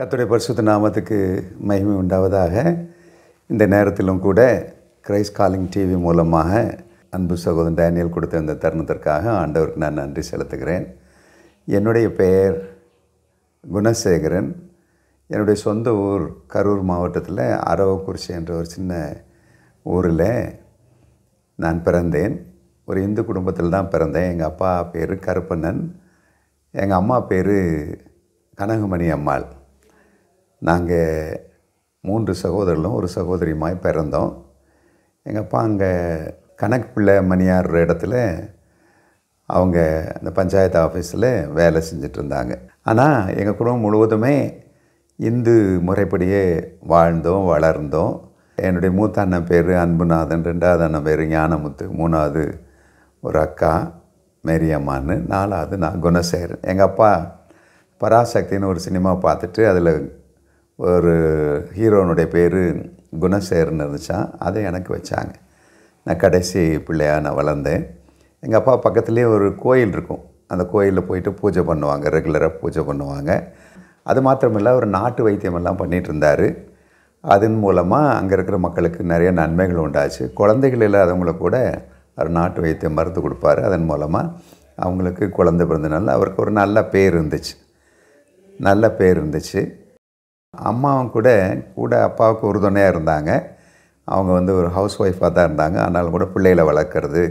கர்த்தருடைய பரிசுத்த நாமத்துக்கு மகிமை உண்டாவதாக. இந்த நேரத்திலும் கூட கிரைஸ்ட் காலிங் டிவி மூலமாக அன்பு சகோதரன் டேனியல் கொடுத்த இந்த தருணத்திற்காக ஆண்டவருக்கு நான் நன்றி செலுத்துகிறேன். என்னுடைய பெயர் குணசேகரன். என்னுடைய சொந்த ஊர் கரூர் மாவட்டத்தில் அரவக்குறிச்சி என்ற ஒரு சின்ன ஊரில் நான் பிறந்தேன். ஒரு இந்து குடும்பத்தில் தான் பிறந்தேன். எங்கள் அப்பா பேர் கருப்பண்ணன், எங்கள் அம்மா பேர் கனகமணி அம்மாள். நாங்கள் 3 சகோதரர்களும் ஒரு சகோதரியுமாய் பிறந்தோம். எங்கள் அப்பா அங்கே கணக்கு பிள்ளை மணியார் இடத்துல அவங்க அந்த பஞ்சாயத்து ஆஃபீஸில் வேலை செஞ்சிட்ருந்தாங்க. ஆனால் எங்கள் குடும்பம் முழுவதுமே இந்து முறைப்படியே வாழ்ந்தோம், வளர்ந்தோம். என்னுடைய மூத்த அண்ணன் பேர் அன்புநாதன், 2வது அண்ணன் பேர் ஞானமுத்து, 3வது ஒரு அக்கா மேரியம்மான்னு, 4வது நான் குணசேகரன். எங்கள் அப்பா பராசக்தின்னு ஒரு சினிமா பார்த்துட்டு அதில் ஒரு ஹீரோனுடைய பேர் குணசேகரன் இருந்துச்சான். அதை எனக்கு வச்சாங்க. நான் கடைசி பிள்ளையாக நான் வளர்ந்தேன். எங்கள் அப்பா பக்கத்துலேயே ஒரு கோயில் இருக்கும். அந்த கோயிலில் போயிட்டு பூஜை பண்ணுவாங்க, ரெகுலராக பூஜை பண்ணுவாங்க. அது மாத்திரமில்லை, ஒரு நாட்டு வைத்தியமெல்லாம் பண்ணிகிட்டு இருந்தார். அதன் மூலமாக அங்கே இருக்கிற மக்களுக்கு நிறைய நன்மைகள் உண்டாச்சு. குழந்தைகள் இல்லாதவங்கள கூட அவர் நாட்டு வைத்தியம் மருந்து கொடுப்பார். அதன் மூலமாக அவங்களுக்கு குழந்தை பிறந்தனால அவருக்கு ஒரு நல்ல பேர் இருந்துச்சு. அம்மாவும் கூட அப்பாவுக்கு உறுதுணையாக இருந்தாங்க. அவங்க ஒரு ஹவுஸ் ஒய்ஃபாக தான் இருந்தாங்க. ஆனாலும் கூட பிள்ளைகளை வளர்க்குறது,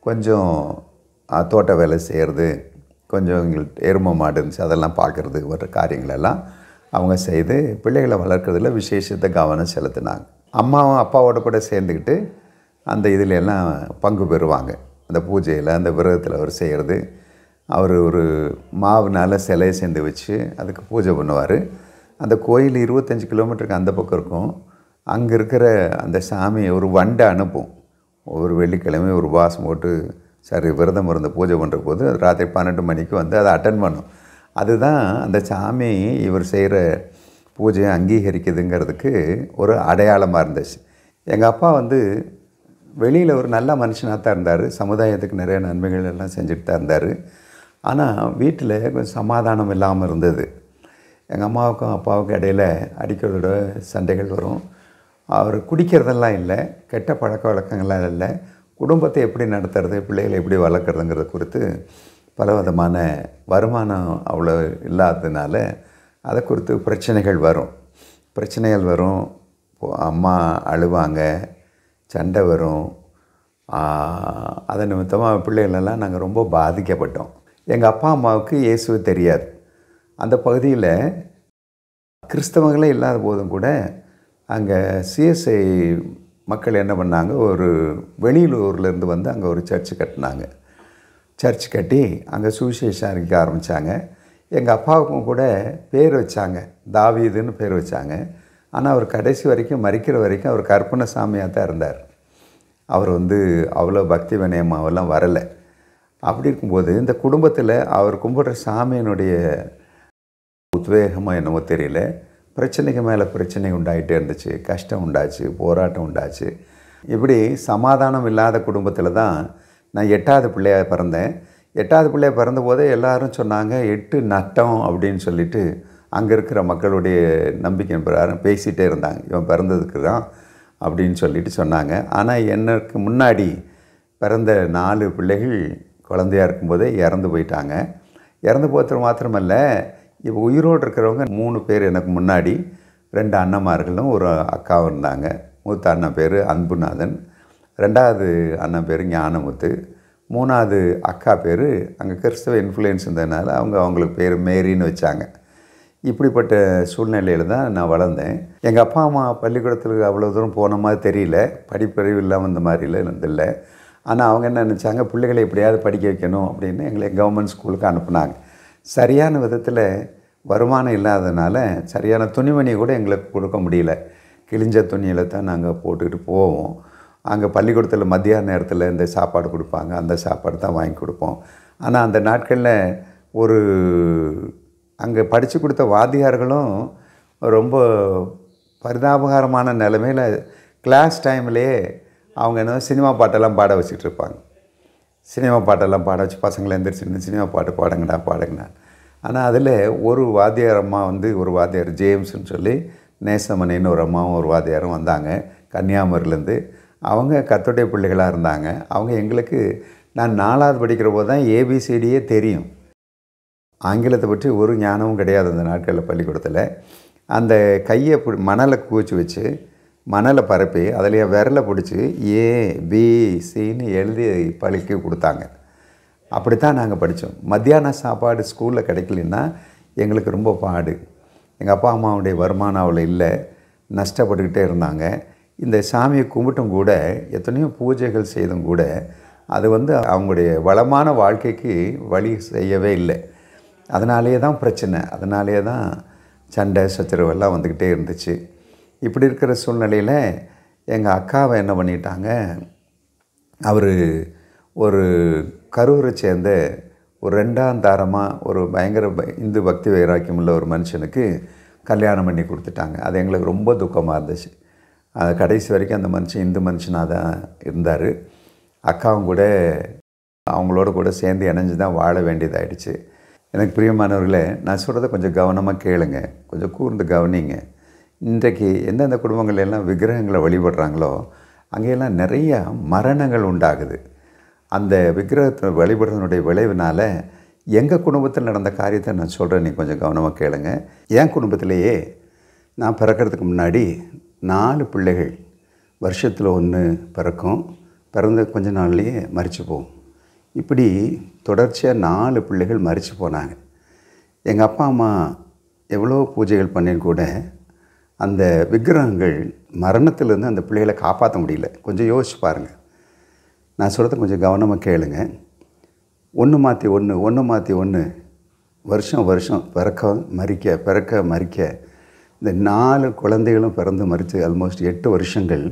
கொஞ்சம் தோட்ட வேலை செய்கிறது, கொஞ்சம் எங்களுக்கு எருமை மாடு இருந்துச்சு, அதெல்லாம் பார்க்குறது, ஒரு காரியங்களெல்லாம் அவங்க செய்து பிள்ளைகளை வளர்க்குறதுல விசேஷத்தை கவனம் செலுத்தினாங்க. அம்மாவும் அப்பாவோட கூட சேர்ந்துக்கிட்டு அந்த இதில் எல்லாம் பங்கு பெறுவாங்க. அந்த பூஜையில், அந்த விரதத்தில் அவர் செய்கிறது. அவர் ஒரு மாவுனால் சிலையை செஞ்சு வச்சு அதுக்கு பூஜை பண்ணுவார். அந்த கோயில் 25 கிலோமீட்டருக்கு அந்த பக்கம் இருக்கும். அங்கே இருக்கிற அந்த சாமி ஒரு வண்டை அனுப்பும். ஒரு வெள்ளிக்கிழமை ஒரு உபவாசம் போட்டு விரதம் இருந்து பூஜை பண்ணுற போது அது ராத்திரி 12 மணிக்கு வந்து அதை அட்டன் பண்ணும். அதுதான் அந்த சாமி இவர் செய்கிற பூஜையை அங்கீகரிக்குதுங்கிறதுக்கு ஒரு அடையாளமாக இருந்துச்சு. எங்கள் அப்பா வெளியில் ஒரு நல்ல மனுஷனாக தான் இருந்தார். சமுதாயத்துக்கு நிறைய நன்மைகள் எல்லாம் செஞ்சுட்டு தான் இருந்தார். ஆனால் வீட்டில் கொஞ்சம் சமாதானம் இல்லாமல் இருந்தது. எங்கள் அம்மாவுக்கும் அப்பாவுக்கும் இடையில் அடிக்கடி சண்டைகள் வரும். அவர் குடிக்கிறதெல்லாம் இல்லை, கெட்ட பழக்க வழக்கங்கள்லாம் இல்லை. குடும்பத்தை எப்படி நடத்துறது, பிள்ளைகளை எப்படி வளர்க்குறதுங்கிறது குறித்து பல விதமான வருமானம் அவ்வளோ இல்லாததுனால அதை குறித்து பிரச்சனைகள் வரும். அம்மா அழுவாங்க, சண்டை வரும். அதன் நிமித்தமாக பிள்ளைகளெல்லாம் நாங்கள் ரொம்ப பாதிக்கப்பட்டோம். எங்கள் அப்பா அம்மாவுக்கு இயேசுவே தெரியாது. அந்த பகுதியில் கிறிஸ்தவங்களே இல்லாத போதும் கூட அங்கே சிஎஸ்ஐ மக்கள் என்ன பண்ணாங்க, ஒரு வெளியூர்லேருந்து அங்கே ஒரு சர்ச்சு கட்டினாங்க. சர்ச் கட்டி அங்கே சுவிசேஷம் அறிவிக்க ஆரம்பித்தாங்க. எங்கள் அப்பாவுக்கும் கூட பேர் வச்சாங்க, தாவீதுன்னு பேர் வச்சாங்க. ஆனால் அவர் கடைசி வரைக்கும், மரிக்கிற வரைக்கும் அவர் கற்பனை சாமியாக தான் இருந்தார். அவர் அவ்வளோ பக்தி வினயமாவெல்லாம் வரலை. அப்படி இருக்கும்போது இந்த குடும்பத்தில் அவர் கும்பிட்ற சாமியினுடைய உத்வேகமாக என்னவோ தெரியல, பிரச்சனைக்கு மேலே பிரச்சனை உண்டாகிட்டே இருந்துச்சு. கஷ்டம் உண்டாச்சு, போராட்டம் உண்டாச்சு. இப்படி சமாதானம் இல்லாத குடும்பத்தில் தான் நான் 8வது பிள்ளையாக பிறந்தேன். 8வது பிள்ளையாக பிறந்தபோதே எல்லோரும் சொன்னாங்க 8 நட்டம் அப்படின்னு சொல்லிட்டு அங்கே இருக்கிற மக்களுடைய நம்பிக்கை பிரகாரம் பேசிகிட்டே இருந்தாங்க. இவன் பிறந்ததுக்கு தான் அப்படின்னு சொல்லிட்டு சொன்னாங்க. ஆனால் எனக்கு முன்னாடி பிறந்த 4 பிள்ளைகள் குழந்தையாக இருக்கும்போதே இறந்து போயிட்டாங்க. இறந்து போகிறது மாத்திரமல்ல, இப்போ உயிரோடு இருக்கிறவங்க 3 பேர் எனக்கு முன்னாடி, 2 அண்ணன்மார்களும் ஒரு அக்காவும் இருந்தாங்க. மூத்த அண்ணன் பேர் அன்புநாதன், 2வது அண்ணன் பேர் ஞானமுத்து, 3வது அக்கா பேர் அங்கே கிறிஸ்தவ இன்ஃப்ளூயன்ஸ் இருந்ததுனால அவங்களுக்கு பேர் மேரின்னு வச்சாங்க. இப்படிப்பட்ட சூழ்நிலையில் தான் நான் வளர்ந்தேன். எங்கள் அப்பா அம்மா பள்ளிக்கூடத்துக்கு அவ்வளோ தூரம் போன மாதிரி தெரியல, படிப்பறிவு இல்லாமல் இந்த மாதிரிலாம் இல்லை. ஆனால் அவங்க என்ன நினச்சாங்க, பிள்ளைகளை எப்படியாவது படிக்க வைக்கணும் அப்படின்னு எங்களை கவர்மெண்ட் ஸ்கூலுக்கு அனுப்புனாங்க. சரியான விதத்தில் வருமானம் இல்லாததுனால சரியான துணிமணி கூட எங்களுக்கு கொடுக்க முடியல. கிழிஞ்ச துணியில் தான் நாங்கள் போட்டுக்கிட்டு போவோம். அங்கே பள்ளிக்கூடத்தில் மத்தியான நேரத்தில் இந்த சாப்பாடு கொடுப்பாங்க, அந்த சாப்பாடு தான் வாங்கி கொடுப்போம். ஆனால் அந்த நாட்களில் அங்கே படித்து கொடுத்த வாத்தியார்களும் ரொம்ப பரிதாபகரமான நிலைமையில் கிளாஸ் டைம்லேயே அவங்க என்ன சினிமா பாட்டெல்லாம் பாட வச்சுட்டு இருப்பாங்க. சினிமா பாட்டெல்லாம் பாட வச்சு பசங்களை எந்திரிச்சு சினிமா பாட்டு பாடுங்கடா. ஆனால் அதில் ஒரு வாத்தியார் அம்மா வந்து ஒரு வாத்தியார் ஜேம்ஸ்ன்னு சொல்லி நேசமணின்னு ஒரு அம்மாவும் ஒரு வாத்தியாரும் வந்தாங்க கன்னியாகுமரியிலேருந்து. அவங்க கர்த்தருடைய பிள்ளைகளாக இருந்தாங்க. அவங்க எங்களுக்கு நான் 4வது படிக்கிற போது தான் ஏபிசிடியே தெரியும். ஆங்கிலத்தை பற்றி ஒரு ஞானமும் கிடையாது அந்த நாட்களில் பள்ளிக்கூடத்தில். அந்த கையை மணலை குவிச்சு வச்சு மணலை பரப்பி அதில் விரலை பிடிச்சி ஏபிசின்னு எழுதி பழிக்க கொடுத்தாங்க. அப்படித்தான் நாங்கள் படித்தோம். மத்தியான சாப்பாடு ஸ்கூலில் கிடைக்கலன்னா எங்களுக்கு ரொம்ப பாடு. எங்கள் அப்பா அம்மாவுடைய வருமானம் அவ்வளோ இல்லை, நஷ்டப்பட்டுக்கிட்டே இருந்தாங்க. இந்த சாமியை கும்பிட்டும் கூட எத்தனையோ பூஜைகள் செய்தும் கூட அது வந்து அவங்களுடைய வளமான வாழ்க்கைக்கு வழி செய்யவே இல்லை. அதனாலே தான் பிரச்சனை, அதனாலே தான் சண்டை சச்சரவெல்லாம் வந்துக்கிட்டே இருந்துச்சு. இப்படி இருக்கிற சூழ்நிலையில் எங்கள் அக்காவை என்ன பண்ணிட்டாங்க, அவர் ஒரு கரூரை சேர்ந்த ஒரு 2ஆம் தாரமாக ஒரு பயங்கர இந்து பக்தி வைராக்கியம் உள்ள ஒரு மனுஷனுக்கு கல்யாணம் பண்ணி கொடுத்துட்டாங்க. அது எங்களுக்கு ரொம்ப துக்கமாக இருந்துச்சு. அது கடைசி வரைக்கும் அந்த மனுஷன் இந்து மனுஷனாக தான் இருந்தார். அக்காவும் கூட அவங்களோட கூட சேர்ந்து இணைஞ்சு தான் வாழ வேண்டியதாகிடுச்சு. எனக்கு பிரியமானவர்களே, நான் சொல்கிறத கொஞ்சம் கவனமாக கேளுங்க, கொஞ்சம் கூர்ந்து கவனிங்க. இன்றைக்கு எந்தெந்த குடும்பங்கள் எல்லாம் விக்கிரகங்களை வழிபடுறாங்களோ அங்கெல்லாம் நிறையா மரணங்கள் உண்டாகுது. அந்த விக்கிரகத்தை வழிபடுறதுனுடைய விளைவினால் எங்கள் குடும்பத்தில் நடந்த காரியத்தை நான் சொல்கிறேன், நீ கொஞ்சம் கவனமாக கேளுங்க. என் குடும்பத்திலேயே நான் பிறக்கிறதுக்கு முன்னாடி 4 பிள்ளைகள் வருஷத்தில் 1 பிறக்கும், பிறந்த கொஞ்ச நாள்லேயே மரித்து போகும். இப்படி தொடர்ச்சியாக 4 பிள்ளைகள் மரித்து போனாங்க. எங்கள் அப்பா அம்மா எவ்வளோ பூஜைகள் பண்ணின்னு கூட அந்த விக்கிரகங்கள் மரணத்திலேருந்து அந்த பிள்ளைகளை காப்பாற்ற முடியல. கொஞ்சம் யோசிச்சு பாருங்கள். நான் சொல்கிறத கொஞ்சம் கவனமாக கேளுங்க. 1 மாற்றி 1 வருஷம் வருஷம் பிறக்க மரிக்க இந்த 4 குழந்தைகளும் பிறந்து மரித்து ஆல்மோஸ்ட் 8 வருஷங்கள்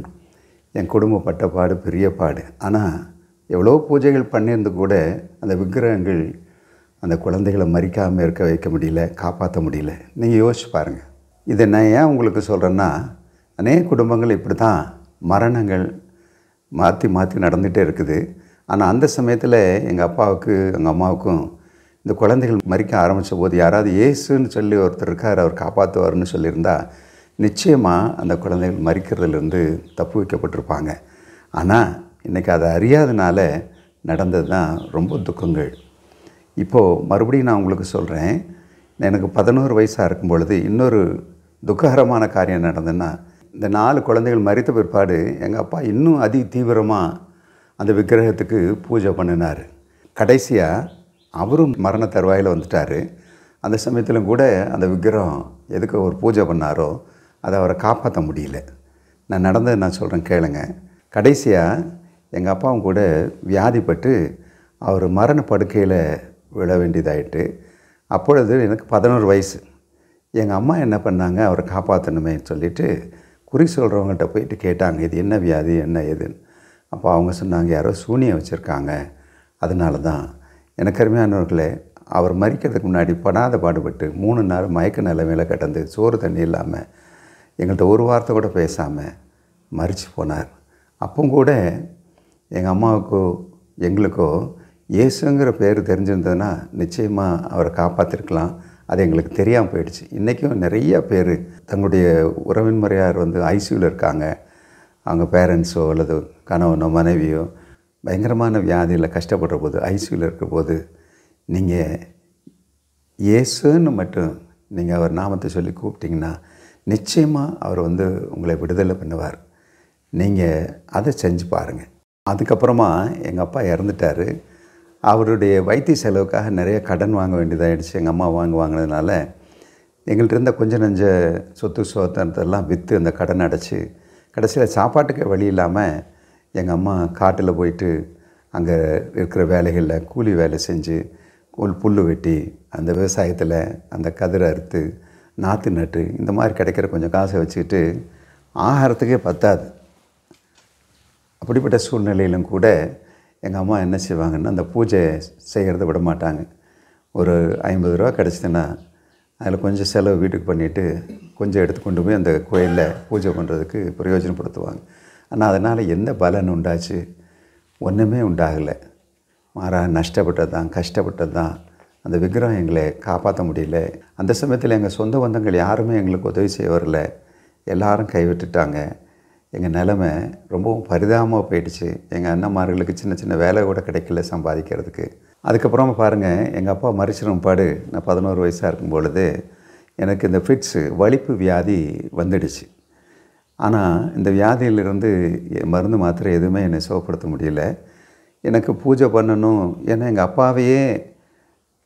என் குடும்பம் பட்ட பாடு பெரிய பாடு. ஆனால் எவ்வளோ பூஜைகள் பண்ணியிருந்து கூட அந்த விக்கிரகங்கள் அந்த குழந்தைகளை மரிக்காமல் இருக்க வைக்க முடியல, காப்பாற்ற முடியல. நீங்கள் யோசிச்சு பாருங்கள். இதை நான் ஏன் உங்களுக்கு சொல்கிறேன்னா, அநேக குடும்பங்கள் இப்படி தான் மரணங்கள் மாற்றி நடந்துகிட்டே இருக்குது. ஆனால் அந்த சமயத்தில் எங்கள் அப்பாவுக்கு எங்கள் அம்மாவுக்கும் இந்த குழந்தைகள் மரிக்க ஆரம்பித்த போது யாராவது இயேசுன்னு சொல்லி ஒருத்தர் இருக்கார், அவர் காப்பாற்றுவார்னு சொல்லியிருந்தா நிச்சயமாக அந்த குழந்தைகள் மரிக்கிறதுலேருந்து தப்பு வைக்கப்பட்டிருப்பாங்க. ஆனால் இன்றைக்கி அதை அறியாதனால நடந்தது தான் ரொம்ப துக்கங்கள். இப்போது மறுபடியும் நான் உங்களுக்கு சொல்கிறேன், எனக்கு 11 வயசாக இருக்கும் பொழுது இன்னொரு துக்ககரமான காரியம் நடந்ததுன்னா, இந்த 4 குழந்தைகள் மரித்த பிற்பாடு எங்கள் அப்பா இன்னும் தீவிரமாக அந்த விக்கிரகத்துக்கு பூஜை பண்ணினார். கடைசியாக அவரும் மரண தருவாயில் வந்துட்டார். அந்த சமயத்திலும் கூட அந்த விக்கிரகம் எதுக்கு ஒரு பூஜை பண்ணாரோ அதை அவரை காப்பாற்ற முடியல. நான் நடந்ததை நான் சொல்கிறேன் கேளுங்க. கடைசியாக எங்கள் அப்பாவும் கூட வியாதிப்பட்டு அவர் மரண படுக்கையில் விழ வேண்டியதாயிட்டு. அப்பொழுது எனக்கு 11 வயசு. எங்கள் அம்மா என்ன பண்ணாங்க, அவரை காப்பாற்றணுமே சொல்லிவிட்டு குறி சொல்கிறவங்கள்ட்ட போயிட்டு கேட்டாங்க, இது என்ன வியாதி என்ன ஏதுன்னு. அப்போ அவங்க சொன்னாங்க, யாரோ சூனியம் வச்சுருக்காங்க, அதனால தான். எனக்கு அருமையானவர்களே, அவர் மரிக்கிறதுக்கு முன்னாடி படாத பாடுபட்டு 3 நாள் மயக்க நிலைமையில் கிடந்து சோறு தண்ணி இல்லாமல் எங்கள்கிட்ட ஒரு வார்த்தை கூட பேசாமல் மரித்து போனார். அப்போ கூட எங்கள் அம்மாவுக்கோ எங்களுக்கோ இயேசுங்கிற பேர் தெரிஞ்சிருந்ததுன்னா நிச்சயமாக அவரை காப்பாற்றிருக்கலாம். அது எங்களுக்கு தெரியாமல் போயிடுச்சு. இன்றைக்கும் நிறைய பேர் தங்களுடைய உறவின் முறையார் வந்து ஐசியூவில் இருக்காங்க. அவங்க பேரண்ட்ஸோ அல்லது கணவனோ மனைவியோ பயங்கரமான வியாதியில் கஷ்டப்படுற போது ஐசியூவில் இருக்கிற போது நீங்கள் இயேசுன்னு மட்டும் நீங்கள் அவர் நாமத்தை சொல்லி கூப்பிட்டிங்கன்னா நிச்சயமாக அவர் வந்து உங்களை விடுதலை பண்ணுவார். நீங்கள் அதை செஞ்சு பாருங்கள். அதுக்கப்புறமா எங்கள் அப்பா இறந்துட்டார். அவருடைய வைத்திய செலவுக்காக நிறைய கடன் வாங்க வேண்டியதாகிடுச்சு. எங்கள் அம்மா வாங்கினதுனால எங்கள்கிட்ட இருந்த கொஞ்சம் நஞ்ச சொத்து சோத்தனத்தெல்லாம் விற்று அந்த கடன் அடைச்சி கடைசியில் சாப்பாட்டுக்கு வழி இல்லாமல் எங்கள் அம்மா காட்டில் போயிட்டு அங்கே இருக்கிற வேலைகளில் கூலி வேலை செஞ்சு புல் வெட்டி அந்த விவசாயத்தில் அந்த கதிரை அறுத்து நாற்று நட்டு இந்த மாதிரி கிடைக்கிற கொஞ்சம் காசை வச்சுக்கிட்டு ஆகாரத்துக்கே பத்தாது. அப்படிப்பட்ட சூழ்நிலையிலும் கூட எங்கள் அம்மா என்ன செய்வாங்கன்னா, அந்த பூஜை செய்கிறத விட மாட்டாங்க. ஒரு 50 ரூபா கிடச்சிதுன்னா அதில் கொஞ்சம் செலவு வீட்டுக்கு பண்ணிவிட்டு கொஞ்சம் எடுத்து கொண்டு போய் அந்த கோயிலில் பூஜை பண்ணுறதுக்கு பிரயோஜனப்படுத்துவாங்க. ஆனால் அதனால் எந்த பலன் உண்டாச்சு? ஒன்றுமே உண்டாகலை. மாறாக நஷ்டப்பட்டது தான், கஷ்டப்பட்டது தான். அந்த விக்கிரகம் எங்களை காப்பாற்ற முடியல. அந்த சமயத்தில் எங்கள் சொந்த பந்தங்கள் யாருமே எங்களுக்கு உதவி செய்ய வரல. எல்லாரும் கைவிட்டுட்டாங்க. எங்கள் நிலைமை ரொம்பவும் பரிதாபமாக போயிடுச்சு. எங்கள் அண்ணன்மார்களுக்கு சின்ன சின்ன வேலை கூட கிடைக்கல சம்பாதிக்கிறதுக்கு. அதுக்கப்புறமா பாருங்கள், எங்கள் அப்பா மரிச்சிடும் பாடு நான் 11 வயசாக இருக்கும் பொழுது எனக்கு இந்த ஃபிட்ஸு வலிப்பு வியாதி வந்துடுச்சு. ஆனால் இந்த வியாதியிலிருந்து மருந்து மாத்திரை எதுவுமே என்னை சுகப்படுத்த முடியல. எனக்கு பூஜை பண்ணணும், ஏன்னா எங்கள் அப்பாவையே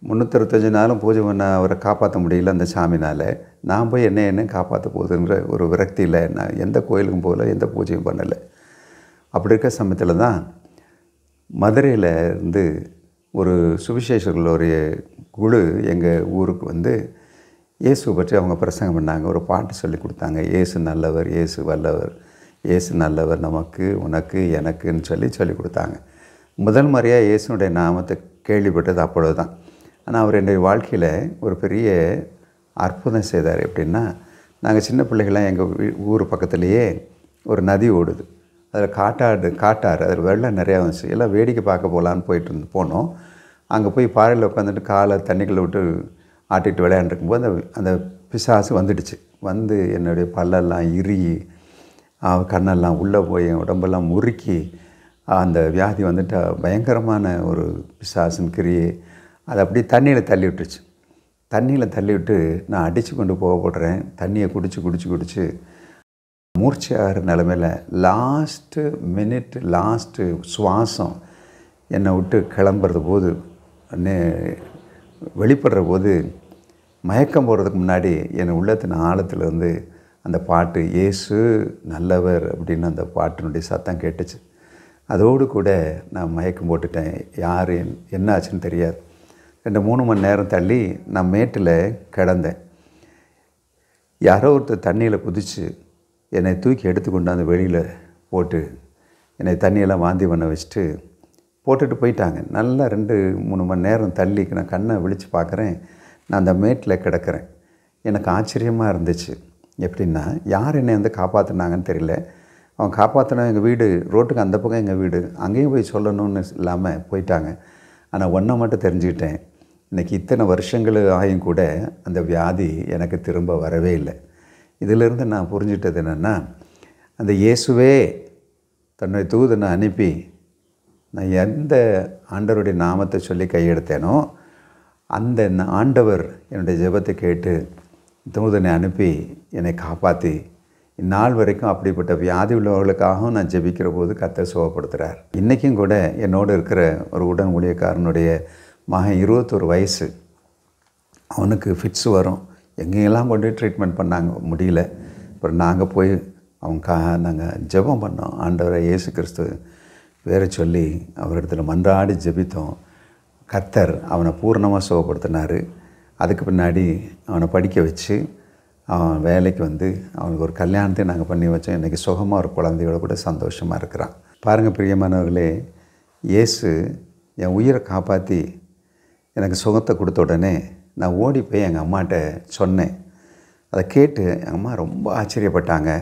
365 நாளும் பூஜை பண்ண அவரை காப்பாற்ற முடியல அந்த சாமினால். நான் போய் என்ன காப்பாற்ற போகுதுன்ற ஒரு விரக்தியில் நான் எந்த கோயிலுக்கும் போகல, எந்த பூஜையும் பண்ணலை. அப்படி இருக்க சமயத்தில் தான் மதுரையில் இருந்து ஒரு சுவிசேஷர்கள் ஒரு குழு எங்கள் ஊருக்கு வந்து இயேசுவை பற்றி அவங்க பிரசங்கம் பண்ணாங்க. ஒரு பாட்டு சொல்லி கொடுத்தாங்க. இயேசு நல்லவர், இயேசு வல்லவர், இயேசு நல்லவர் நமக்கு உனக்கு எனக்குன்னு சொல்லி கொடுத்தாங்க. முதல் முறையாக இயேசுனுடைய நாமத்தை கேள்விப்பட்டது அப்பொழுது தான். ஆனால் அவர் என்னுடைய வாழ்க்கையில் ஒரு பெரிய அற்புதம் செய்தார். எப்படின்னா, நாங்கள் சின்ன பிள்ளைகள்லாம் எங்கள் ஊர் பக்கத்துலேயே ஒரு நதி ஓடுது. அதில் காட்டாறு அதில் வெள்ளம் நிறையா வந்துச்சு. எல்லாம் வேடிக்கை பார்க்க போகலான்னு போனோம். அங்கே போய் பாறையில் உட்காந்துட்டு காலை தண்ணிக்குள்ளே விட்டு ஆட்டிட்டு விளையாண்டுருக்கும்போது அந்த பிசாசு வந்துடுச்சு. வந்து என்னுடைய பல்லெல்லாம் இறுகி கண்ணெல்லாம் உள்ளே போய் என் உடம்பெல்லாம் முறுக்கி அந்த வியாதி வந்துட்டு பயங்கரமான ஒரு பிசாசின் கிரியை. அதை அப்படியே தண்ணியில் தள்ளி விட்டுருச்சு. தண்ணியில் தள்ளி விட்டு நான் அடித்து கொண்டு போடுறேன். தண்ணியை குடித்து மூர்ச்சையாகிற நிலமையில் லாஸ்ட்டு சுவாசம் என்னை விட்டு கிளம்புறது போது வெளிப்படுற போது மயக்கம் போகிறதுக்கு முன்னாடி என் உள்ளத்தின் ஆழத்தில் வந்து அந்த பாட்டு இயேசு நல்லவர் அப்படின்னு அந்த பாட்டினுடைய சத்தம் கேட்டுச்சு. அதோடு கூட நான் மயக்கம் போட்டுட்டேன். யார் என்ன ஆச்சுன்னு தெரியாது. 2-3 மணி நேரம் தள்ளி நான் மேட்டில் கிடந்தேன். யாரோ ஒருத்தர் தண்ணியில் குதித்து என்னை தூக்கி எடுத்து கொண்டாந்து வெளியில் போட்டு என்னை தண்ணியெல்லாம் வாந்தி பண்ண வச்சுட்டு போட்டுட்டு போயிட்டாங்க. நல்லா 2-3 மணி நேரம் தள்ளி நான் கண்ணை விழித்து பார்க்குறேன். நான் அந்த மேட்டில் கிடக்கிறேன். எனக்கு ஆச்சரியமாக இருந்துச்சு. எப்படின்னா, யார் என்னை வந்து காப்பாற்றினாங்கன்னு தெரியல. அவன் காப்பாற்றின எங்கள் வீடு ரோட்டுக்கு அந்த பக்கம் எங்கள் வீடு, அங்கேயும் போய் சொல்லணும்னு இல்லாமல் போயிட்டாங்க. ஆனால் ஒன்றை மட்டும் தெரிஞ்சுக்கிட்டேன், இன்றைக்கி இத்தனை வருஷங்கள் ஆகியும் கூட அந்த வியாதி எனக்கு திரும்ப வரவே இல்லை. இதிலிருந்து நான் புரிஞ்சுக்கிட்டது என்னென்னா, அந்த இயேசுவே தன்னுடைய தூதனை அனுப்பி நான் எந்த ஆண்டவருடைய நாமத்தை சொல்லி கையெடுத்தேனோ அந்த ஆண்டவர் என்னுடைய ஜெபத்தை கேட்டு தூதனை அனுப்பி என்னை காப்பாற்றி இந்நாள் வரைக்கும் அப்படிப்பட்ட வியாதி உள்ளவர்களுக்காகவும் நான் ஜெபிக்கிற போது கர்த்தர் சுகப்படுத்துகிறார். இன்றைக்கும் கூட என்னோடு இருக்கிற ஒரு உடன் ஊழியக்காரனுடைய மகன் 21 வயசு. அவனுக்கு ஃபிட்ஸ் வரும். எங்கெல்லாம் கொண்டு ட்ரீட்மெண்ட் பண்ணாங்க, முடியல. அப்புறம் நாங்கள் போய் நாங்கள் ஜெபம் பண்ணோம். ஆண்டவரை இயேசு கிறிஸ்து வேறு சொல்லி அவரிடத்துல மன்றாடி ஜெபித்தோம். கர்த்தர் அவனை பூர்ணமாக சுகப்படுத்தினார். அதுக்கு பின்னாடி அவனை படிக்க வச்சு அவன் வேலைக்கு வந்து அவனுக்கு ஒரு கல்யாணத்தையும் நாங்கள் பண்ணி வச்சோம். இன்றைக்கி சுகமாக ஒரு குழந்தையோட கூட சந்தோஷமாக இருக்கிறான். பாருங்கள் பிரியமானவர்களே, இயேசு என் உயிரை காப்பாற்றி எனக்கு சுகத்தை கொடுத்த உடனே நான் ஓடி போய் எங்கள் அம்மாட்ட சொன்னேன். அதை கேட்டு எங்கள் அம்மா ரொம்ப ஆச்சரியப்பட்டாங்க.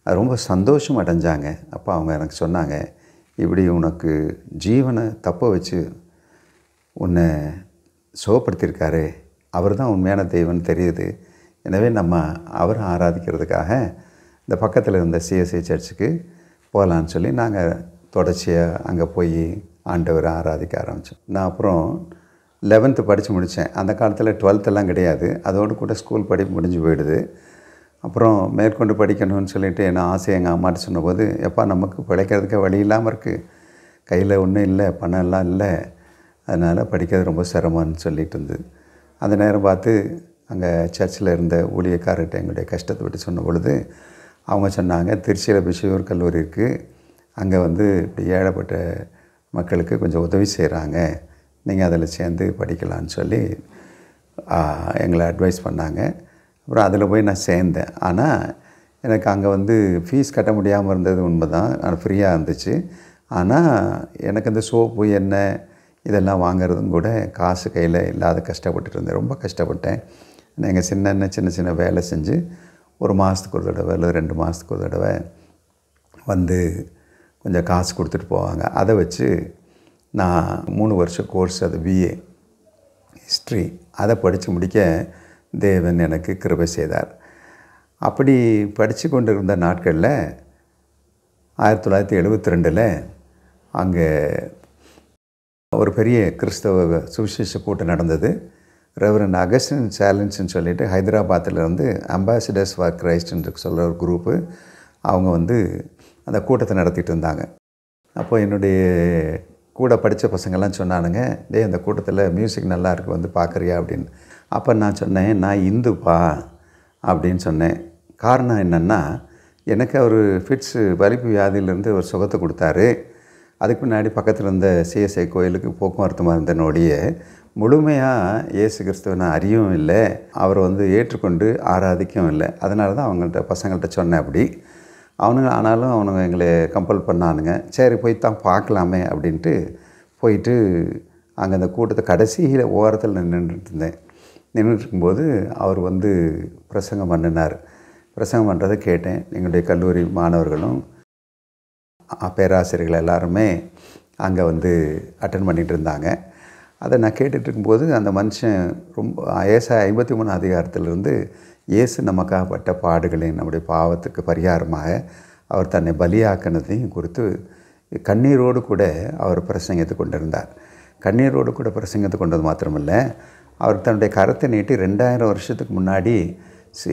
அது ரொம்ப சந்தோஷம் அடைஞ்சாங்க. அப்போ அவங்க எனக்கு சொன்னாங்க, இப்படி உனக்கு ஜீவனை தப்ப வச்சு உன்னை சுகப்படுத்தியிருக்காரு, அவர் தான் உண்மையான தெய்வம்னு தெரியுது. எனவே நம்ம அவரை ஆராதிக்கிறதுக்காக இந்த பக்கத்தில் இருந்த சிஎஸ்ஐ சர்ச்சுக்கு போகலான்னு சொல்லி நாங்கள் தொடர்ச்சியாக அங்கே போய் ஆண்டவரை ஆராதிக்க ஆரம்பித்தோம். நான் அப்புறம் 11th படித்து முடித்தேன். அந்த காலத்தில் 12th கிடையாது. அதோடு கூட ஸ்கூல் படிப்பு முடிஞ்சு போயிடுது. அப்புறம் மேற்கொண்டு படிக்கணும்னு சொல்லிட்டு என்ன ஆசை எங்கள் அம்மாட்ட சொன்னபோது, எப்பா நமக்கு பிழைக்கிறதுக்கே வழி இல்லாமல் இருக்குது, கையில் ஒன்றும் இல்லை, பணம் எல்லாம் இல்லை, அதனால் படிக்கிறது ரொம்ப சிரமம்னு சொல்லிட்டு இருந்தது. அந்த நேரம் பார்த்து அங்கே சர்ச்சில் இருந்த ஊழியக்காரர்கிட்ட எங்களுடைய கஷ்டத்தை விட்டு சொன்ன பொழுது அவங்க சொன்னாங்க, திருச்சியில் பிஷூர் கல்லூரி இருக்குது, அங்கே வந்து இப்படி ஏழைப்பட்ட மக்களுக்கு கொஞ்சம் உதவி செய்கிறாங்க, நீங்கள் அதில் சேர்ந்து படிக்கலான்னு சொல்லி எங்களை அட்வைஸ் பண்ணாங்க. அப்புறம் அதில் போய் நான் சேர்ந்தேன். ஆனால் எனக்கு அங்கே வந்து ஃபீஸ் கட்ட முடியாமல் இருந்தது உண்மை தான். ஆனால் ஃப்ரீயாக இருந்துச்சு. ஆனால் எனக்கு அந்த சோப்பு எண்ணெய் இதெல்லாம் வாங்குறதும் கூட காசு கையில் இல்லாத கஷ்டப்பட்டுட்டு இருந்தேன். ரொம்ப கஷ்டப்பட்டேன். எங்கள் சின்ன சின்ன வேலை செஞ்சு ஒரு மாதத்துக்கு ஒரு தடவை இல்லை 2 மாதத்துக்கு ஒரு தடவை வந்து கொஞ்சம் காசு கொடுத்துட்டு போவாங்க. அதை வச்சு நான் 3 வருஷம் கோர்ஸ், அது பிஏ ஹிஸ்ட்ரி. அதை படித்து முடிக்க தேவன் எனக்கு கிருபை செய்தார். அப்படி படித்து கொண்டு இருந்த நாட்களில் 1972 அங்கே ஒரு பெரிய கிறிஸ்தவ சுவிசேஷ கூட்டம் நடந்தது. ரெவரண்ட் அகஸ்டின் சேலஞ்சுன்னு சொல்லிட்டு ஹைதராபாத்தில் இருந்து அம்பாசிடர்ஸ் ஃபார் கிரைஸ்ட்ன்னு சொல்கிற ஒரு குரூப்பு அவங்க அந்த கூட்டத்தை நடத்திட்டு இருந்தாங்க. அப்போ என்னுடைய கூட படித்த பசங்கள்லாம் சொன்னானுங்க, டேய் அந்த கூட்டத்தில் மியூசிக் நல்லா இருக்குது பார்க்குறியா அப்படின்னு. அப்போ நான் சொன்னேன், நான் இந்துப்பா அப்படின்னு சொன்னேன். காரணம் என்னென்னா, எனக்கு அவர் ஃபிட்ஸு வலிப்பு வியாதியிலேருந்து ஒரு சுகத்தை கொடுத்தாரு. அதுக்கு முன்னாடி பக்கத்தில் இருந்த சிஎஸ்ஐ கோயிலுக்கு போக்குவரத்து இருந்தனோடைய முழுமையாக இயேசு கிறிஸ்துவை நான் அறியவும் இல்லை, அவரை ஏற்றுக்கொண்டு ஆராதிக்கவும் இல்லை. அதனால தான் அவங்கள்ட்ட பசங்கள்கிட்ட சொன்னேன். அப்படி ஆனாலும் அவனுங்க எங்களை கம்பல் பண்ணானுங்க. சரி போய் தான் பார்க்கலாமே அப்படின்ட்டு போயிட்டு அங்கே அந்த கூட்டத்தை கடைசியில் ஓரத்தில் நின்றுட்டு இருந்தேன். நின்றுட்டு இருக்கும்போது அவர் பிரசங்கம் பண்ணினார். பிரசங்கம் பண்ணுறதை கேட்டேன். எங்களுடைய கல்லூரி மாணவர்களும் பேராசிரியர்கள் எல்லாருமே அங்கே அட்டன் பண்ணிகிட்டு இருந்தாங்க. அதை நான் கேட்டுட்டு இருக்கும்போது அந்த மனுஷன் ரொம்ப ஏசாயா 53 அதிகாரத்திலிருந்து இயேசு நமக்காகப்பட்ட பாடுகளையும் நம்முடைய பாவத்துக்கு பரிகாரமாக அவர் தன்னை பலியாக்கினதையும் குறித்து கண்ணீரோடு கூட அவர் பிரசங்கித்து கொண்டிருந்தார். கண்ணீரோடு கூட பிரசங்கித்து கொண்டது மாத்திரமல்ல, அவர் தன்னுடைய கரத்தை நீட்டி 2000 வருஷத்துக்கு முன்னாடி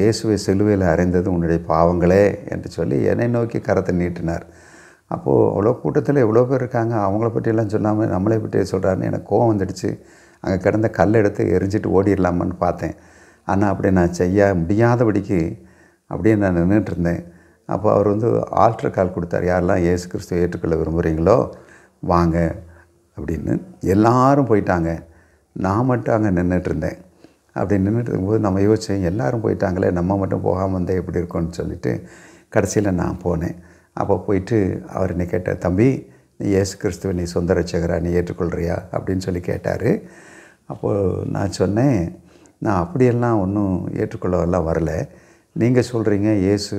இயேசுவை சிலுவையில் அறைந்தது உன்னுடைய பாவங்களே என்று சொல்லி என்னை நோக்கி கரத்தை நீட்டினார். அப்போது அவ்வளோ கூட்டத்தில் எவ்வளோ பேர் இருக்காங்க, அவங்கள பற்றியெல்லாம் சொல்லாமல் நம்மளை பற்றி சொல்கிறாருன்னு எனக்கு கோவம் வந்துடுச்சு. அங்கே கிடந்த கல் எடுத்து எரிஞ்சிட்டு ஓடிடலாமான்னு பார்த்தேன். ஆனால் அப்படி நான் செய்ய முடியாதபடிக்கு அப்படியே நான் நின்றுட்டு இருந்தேன். அப்போ அவர் ஆல்டர் கால் கொடுத்தார். யாரெல்லாம் இயேசு கிறிஸ்துவை ஏற்றுக்கொள்ள விரும்புகிறீங்களோ வாங்க அப்படின்னு. எல்லாரும் போயிட்டாங்க, நான் மட்டும் அங்கே நின்றுட்டு இருந்தேன். அப்படி நின்றுட்டு இருக்கும்போது நம்ம யோசித்தேன், எல்லோரும் போயிட்டாங்களே, நம்ம மட்டும் போகாமல் வந்தால் எப்படி இருக்கும்னு சொல்லிவிட்டு கடைசியில் நான் போனேன். அப்போ போயிட்டு அவர் என்னை கேட்டார், தம்பி நீ இயேசு கிறிஸ்துவை நீ சொந்த ரட்சகரா, நீ ஏற்றுக்கொள்கிறியா அப்படின்னு சொல்லி கேட்டார். அப்போது நான் சொன்னேன், நான் அப்படியெல்லாம் ஒன்றும் ஏற்றுக்கொள்ளவெல்லாம் வரலை. நீங்கள் சொல்கிறீங்க இயேசு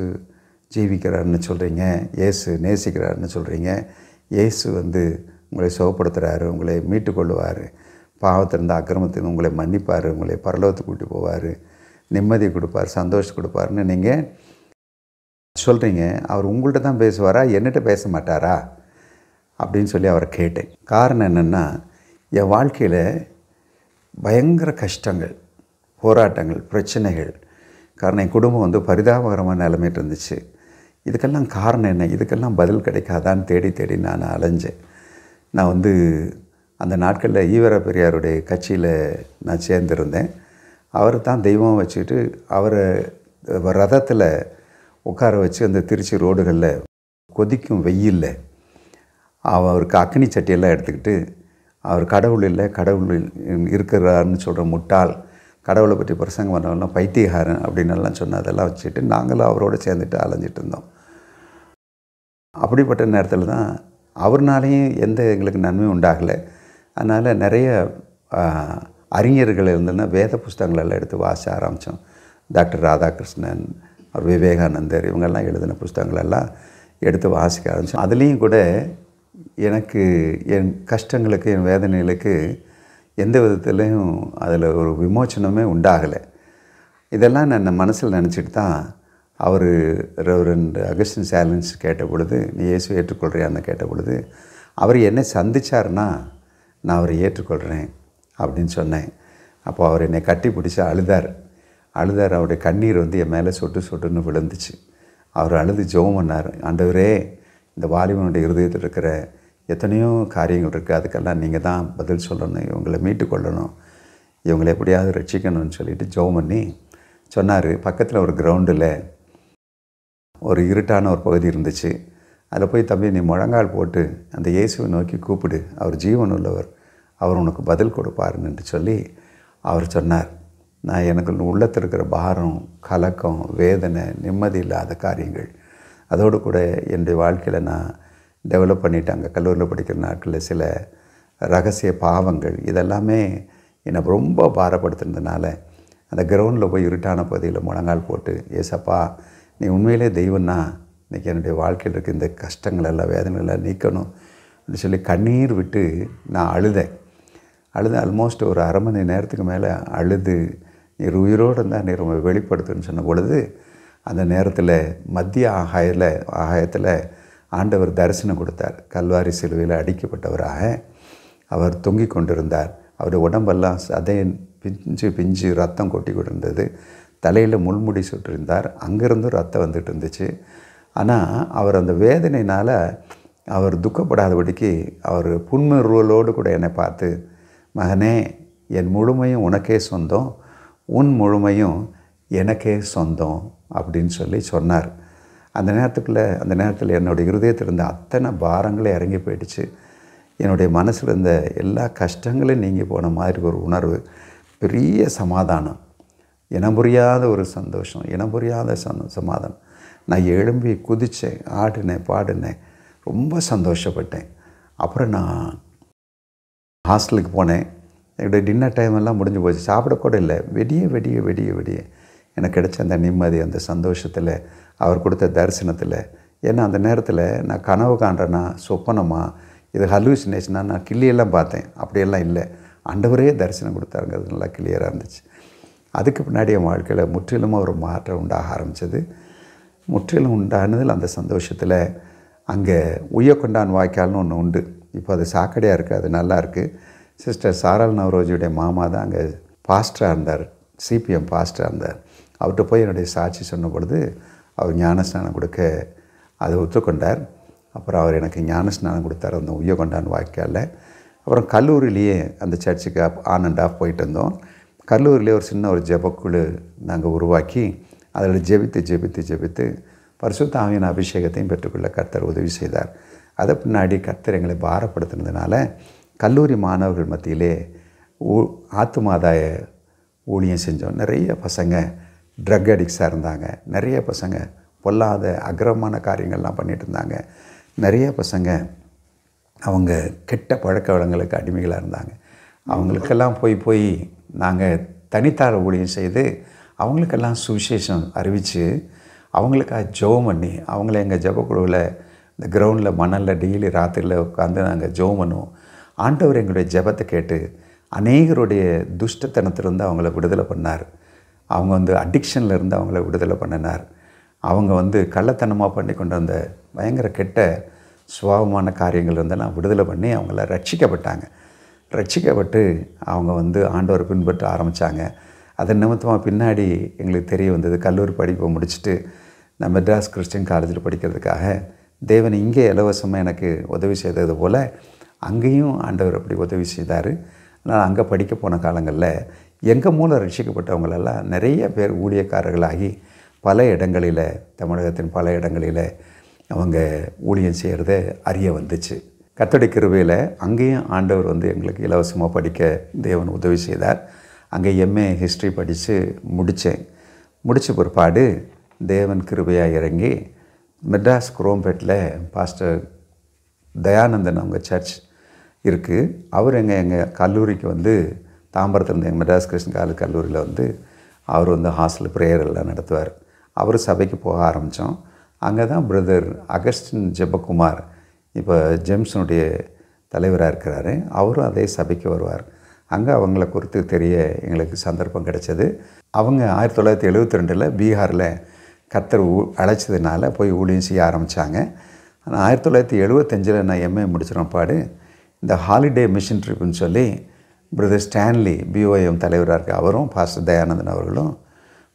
ஜீவிக்கிறாருன்னு சொல்கிறீங்க, இயேசு நேசிக்கிறாருன்னு சொல்கிறீங்க, இயேசு உங்களை சுகப்படுத்துகிறாரு, உங்களை மீட்டு கொள்ளுவார், பாவத்திலிருந்து அக்கிரமத்திலிருந்து உங்களை மன்னிப்பார், உங்களை பரலோகத்துக்கு கூட்டி போவார், நிம்மதி கொடுப்பார், சந்தோஷம் கொடுப்பாருன்னு நீங்கள் சொல்கிறீங்க. அவர் உங்கள்கிட்ட தான் பேசுவாரா, என்னிட்ட பேச மாட்டாரா அப்படின்னு சொல்லி அவரை கேட்டேன். காரணம் என்னென்னா, என் வாழ்க்கையில் பயங்கர கஷ்டங்கள், போராட்டங்கள், பிரச்சனைகள். காரணம் என் குடும்பம் பரிதாபகரமான நிலைமைட்டு இருந்துச்சு. இதுக்கெல்லாம் காரணம் என்ன, இதுக்கெல்லாம் பதில் கிடைக்காதான்னு தேடி தேடி நான் அலைஞ்சேன். நான் அந்த நாட்களில் ஈவர பெரியாருடைய கட்சியில் நான் சேர்ந்துருந்தேன். அவரை தான் தெய்வம் வச்சுட்டு அவரை ரதத்தில் உட்கார வச்சு அந்த திருச்சி ரோடுகளில் கொதிக்கும் வெயிலில் அவருக்கு அக்னி சட்டியெல்லாம் எடுத்துக்கிட்டு அவர் கடவுள் இல்லை, கடவுள் இருக்கிறாருன்னு சொல்கிற முட்டாள், கடவுளை பற்றி பிரசங்கம் பண்ணவெல்லாம் பைத்தியகாரன் அப்படின்னெல்லாம் சொன்னதெல்லாம் வச்சுட்டு நாங்களும் அவரோடு சேர்ந்துட்டு அலைஞ்சிட்டு இருந்தோம். அப்படிப்பட்ட நேரத்தில் தான் அவர்னாலேயும் எந்த எங்களுக்கு நன்மையும் உண்டாகலை. அதனால் நிறைய அறிஞர்கள் இருந்ததுன்னா வேத புஸ்தகங்களெல்லாம் எடுத்து வாசிக்க ஆரம்பித்தோம். டாக்டர் ராதாகிருஷ்ணன், அவர் விவேகானந்தர், இவங்கெல்லாம் எழுதின புஸ்தகங்களெல்லாம் எடுத்து வாசிக்க ஆரம்பித்தோம். அதுலேயும் கூட எனக்கு என் கஷ்டங்களுக்கு, என் வேதனைகளுக்கு எந்த விதத்துலேயும் அதில் ஒரு விமோச்சனமே உண்டாகலை. இதெல்லாம் நான் மனசில் நினச்சிட்டு தான் அவர் ரெவரண்ட் அகஸ்டின் சேலஞ்ச் கேட்ட பொழுது, நீ இயேசு ஏற்றுக்கொள்கிறியான்னு கேட்ட பொழுது அவர் என்னை சந்திச்சாருன்னா நான் அவரை ஏற்றுக்கொள்கிறேன் அப்படின்னு சொன்னேன். அப்போ அவர் என்னை கட்டி பிடிச்சி அழுதார். அவருடைய கண்ணீர் என் மேலே சொட்டு சொட்டுன்னு விழுந்துச்சு. அவர் அழுது ஜெபம் பண்ணார். ஆண்டவரே, இந்த வாலிபனுடைய இருதயத்தில் இருக்கிற எத்தனையோ காரியங்கள் இருக்குது, அதுக்கெல்லாம் நீங்கள் தான் பதில் சொல்லணும், இவங்களை மீட்டு கொள்ளணும், இவங்களை எப்படியாவது ரட்சிக்கணும்னு சொல்லிட்டு ஜெபம் பண்ணி சொன்னார். பக்கத்தில் ஒரு கிரவுண்டில் ஒரு இருட்டான ஒரு பகுதி இருந்துச்சு. அதில் போய், தம்பி நீ முழங்கால் போட்டு அந்த இயேசுவை நோக்கி கூப்பிடு, அவர் ஜீவன் உள்ளவர், அவர் உனக்கு பதில் கொடுப்பாருன்னு சொல்லி அவர் சொன்னார். நான் எனக்கு உள்ளத்தில் இருக்கிற பாரம், கலக்கம், வேதனை, நிம்மதி இல்லாத காரியங்கள், அதோடு கூட என்னுடைய வாழ்க்கையில் நான் டெவலப் பண்ணிவிட்டு அங்கே கல்லூரியில் படிக்கிற நாட்களில் சில ரகசிய பாவங்கள், இதெல்லாமே என்னை ரொம்ப பாரப்படுத்துனதுனால அந்த கிரவுண்டில் போய் இருட்டான பகுதியில் முழங்கால் போட்டு, ஏசப்பா நீ உண்மையிலே தெய்வம்னா இன்றைக்கி என்னுடைய வாழ்க்கையில் இருக்க இந்த கஷ்டங்களெல்லாம், வேதனைகளெல்லாம் நீக்கணும் அப்படின்னு சொல்லி கண்ணீர் விட்டு நான் அழுது ஆல்மோஸ்ட் ஒரு அரை மணி நேரத்துக்கு மேலே அழுது, நீர் உயிரோடு இருந்தால் நீர் வெளிப்படுத்துன்னு சொன்ன பொழுது, அந்த நேரத்தில் மத்திய ஆகாயத்தில் ஆண்டவர் தரிசனம் கொடுத்தார். கல்வாரி சிலுவையில் அடிக்கப்பட்டவராக அவர் தொங்கிக் கொண்டிருந்தார். அவருடைய உடம்பெல்லாம் சதை பிஞ்சு ரத்தம் கொட்டி கொண்டிருந்தது. தலையில் முள்முடி சுட்டிருந்தார். அங்கேருந்து ரத்தம் வந்துட்டு இருந்துச்சு. ஆனால் அவர் அந்த வேதனையினால் அவர் துக்கப்படாதபடிக்கு அவர் புன்முறுவலோடு கூட என்னை பார்த்து, மகனே, என் முழுமையும் உனக்கே சொந்தம், உன் முழுமையும் எனக்கே சொந்தம் அப்படின்னு சொல்லி சொன்னார். அந்த நேரத்தில் என்னுடைய இருதயத்தில் இருந்த அத்தனை பாரங்களே இறங்கி போயிடுச்சு. என்னுடைய மனசில் இருந்த எல்லா கஷ்டங்களையும் நீங்கி போன மாதிரி ஒரு உணர்வு, பெரிய சமாதானம், இனம் புரியாத ஒரு சந்தோஷம், இனம் புரியாத சமாதானம். நான் எழும்பி குதித்தேன், ஆடினேன், பாடினேன், ரொம்ப சந்தோஷப்பட்டேன். அப்புறம் நான் ஹாஸ்டலுக்கு போனேன். என்னுடைய டின்னர் டைம் எல்லாம் முடிஞ்சு போச்சு. சாப்பிடக்கூட இல்லை. வெடிய எனக்கு கிடைச்ச அந்த நிம்மதி, அந்த சந்தோஷத்தில், அவர் கொடுத்த தரிசனத்தில். ஏன்னா அந்த நேரத்தில் நான் கனவு காண்றேன்னா, சொப்பனமா, இது ஹலூசினேஷனாக நான் கிள்ளியெல்லாம் பார்த்தேன். அப்படியெல்லாம் இல்லை. ஆண்டவரே தரிசனம் கொடுத்தாருங்கிறது நல்லா கிளியராக இருந்துச்சு. அதுக்கு பின்னாடி என் வாழ்க்கையில் முற்றிலும் ஒரு மாற்றம் உண்டாக ஆரம்பித்தது. முற்றிலும் உண்டானதில் அந்த சந்தோஷத்தில் அங்கே உய்யக்கொண்டான் வாய்க்கால்னு ஒன்று உண்டு. இப்போ அது சாக்கடையாக இருக்குது, அது நல்லா இருக்குது. சிஸ்டர் சாரால் நவரோஜியுடைய மாமா தான் அங்கே பாஸ்டராக இருந்தார், சிபிஎம் பாஸ்டராக இருந்தார். அவர்கிட்ட போய் என்னுடைய சாட்சி சொன்ன பொழுது அவர் ஞானஸ்நானம் கொடுக்க அதை ஒத்துக்கொண்டார். அப்புறம் அவர் எனக்கு ஞானஸ்நானம் கொடுத்தார் அந்த உய்யக்கொண்டான் வாய்க்காலில். அப்புறம் கல்லூரியிலேயே அந்த சர்ச்சுக்கு ஆன் அண்ட் ஆஃப் போயிட்டு இருந்தோம். கல்லூரியிலே ஒரு சின்ன ஒரு ஜெபக்குழு நாங்கள் உருவாக்கி அதில் ஜெபித்து பரிசுத்த ஆவியின் அபிஷேகத்தையும் பெற்றுக்கொள்ள கர்த்தர் உதவி செய்தார். அதை பின்னாடி கர்த்தர் எங்களை பாரப்படுத்தினதுனால கல்லூரி மாணவர்கள் மத்தியிலே ஆத்துமாதாய ஊழியம் செஞ்சோம். நிறைய பசங்க ட்ரக் அடிக்ஸாக இருந்தாங்க. நிறைய பசங்க பொல்லாத அக்கிரமமான காரியங்கள்லாம் பண்ணிகிட்டு இருந்தாங்க. நிறைய பசங்க அவங்க கெட்ட பழக்க வழங்களுக்கு அடிமைகளாக இருந்தாங்க. அவங்களுக்கெல்லாம் போய் நாங்கள் தனித்தார ஊழியம் செய்து அவங்களுக்கெல்லாம் சுவிசேஷம் அறிவித்து அவங்களுக்காக ஜெபம் பண்ணி அவங்கள எங்கள் ஜெபக்குழுவில் இந்த கிரவுண்டில் மணலில் டெய்லி ராத்திரியில் உட்காந்து நாங்கள் ஜெபம் பண்ணுவோம். ஆண்டவர் எங்களுடைய ஜெபத்தை கேட்டு அநேகருடைய துஷ்டத்தனத்திலிருந்து அவங்கள விடுதலை பண்ணார். அவங்க அடிக்ஷனில் இருந்து அவங்கள விடுதலை பண்ணினார். அவங்க கள்ளத்தனமாக பண்ணி கொண்டு வந்த பயங்கர கெட்ட சுபாவமான காரியங்கள் இருந்தெல்லாம் விடுதலை பண்ணி அவங்கள ரட்சிக்கப்பட்டு அவங்க ஆண்டவரை பின்பற்ற ஆரம்பித்தாங்க. அதன் நிமித்தமாக பின்னாடி எங்களுக்கு தெரிய வந்தது, கல்லூரி படிப்பை முடிச்சுட்டு நான் மெட்ராஸ் கிறிஸ்டியன் காலேஜில் படிக்கிறதுக்காக தேவன் இங்கே இலவசமாக எனக்கு உதவி செய்தது போல் அங்கேயும் ஆண்டவர் அப்படி உதவி செய்தார். அதனால் அங்கே படிக்க போன காலங்களில் எங்கள் மூலம் ரட்சிக்கப்பட்டவங்களெல்லாம் நிறைய பேர் ஊழியக்காரர்களாகி பல இடங்களில், தமிழகத்தின் பல இடங்களில் அவங்க ஊழியம் செய்கிறத அறிய வந்துச்சு. கர்த்தருடைய கிருபையில் அங்கேயும் ஆண்டவர் எங்களுக்கு இலவசமாக படிக்க தேவன் உதவி செய்தார். அங்கே எம்ஏ ஹிஸ்ட்ரி படித்து முடித்த பிற்பாடு தேவன் கிருபையாக இறங்கி மெட்ராஸ் குரோம்பேட்டில் பாஸ்டர் தயானந்தன் அவங்க சர்ச் இருக்குது. அவர் எங்கள் கல்லூரிக்கு தாம்பரத்தில் இருந்து எங்கள் மெட்ராஸ் கிறிஸ்டியன் காலேஜ் கல்லூரியில் அவர் ஹாஸ்டல் ப்ரேயர் எல்லாம் நடத்துவார். அவர் சபைக்கு போக ஆரம்பித்தோம். அங்கே தான் பிரதர் அகஸ்டின் ஜெபக்குமார் இப்போ ஜெம்ஸனுடைய தலைவராக இருக்கிறாரு. அவரும் அதே சபைக்கு வருவார். அங்கே அவங்கள குறித்து தெரிய எங்களுக்கு சந்தர்ப்பம் கிடைச்சது. அவங்க 1972 பீகாரில் கர்த்தர் அழைச்சதுனால போய் ஊழியம் செய்ய ஆரம்பித்தாங்க. ஆனால் 1975 நான் எம்ஏ முடிச்சிருப்பாடு இந்த ஹாலிடே மிஷன் ட்ரிப்புன்னு சொல்லி பிரதர் ஸ்டான்லி பிஓஎம் தலைவராக இருக்க அவரும் பாஸ்டர் தயானந்தன் அவர்களும்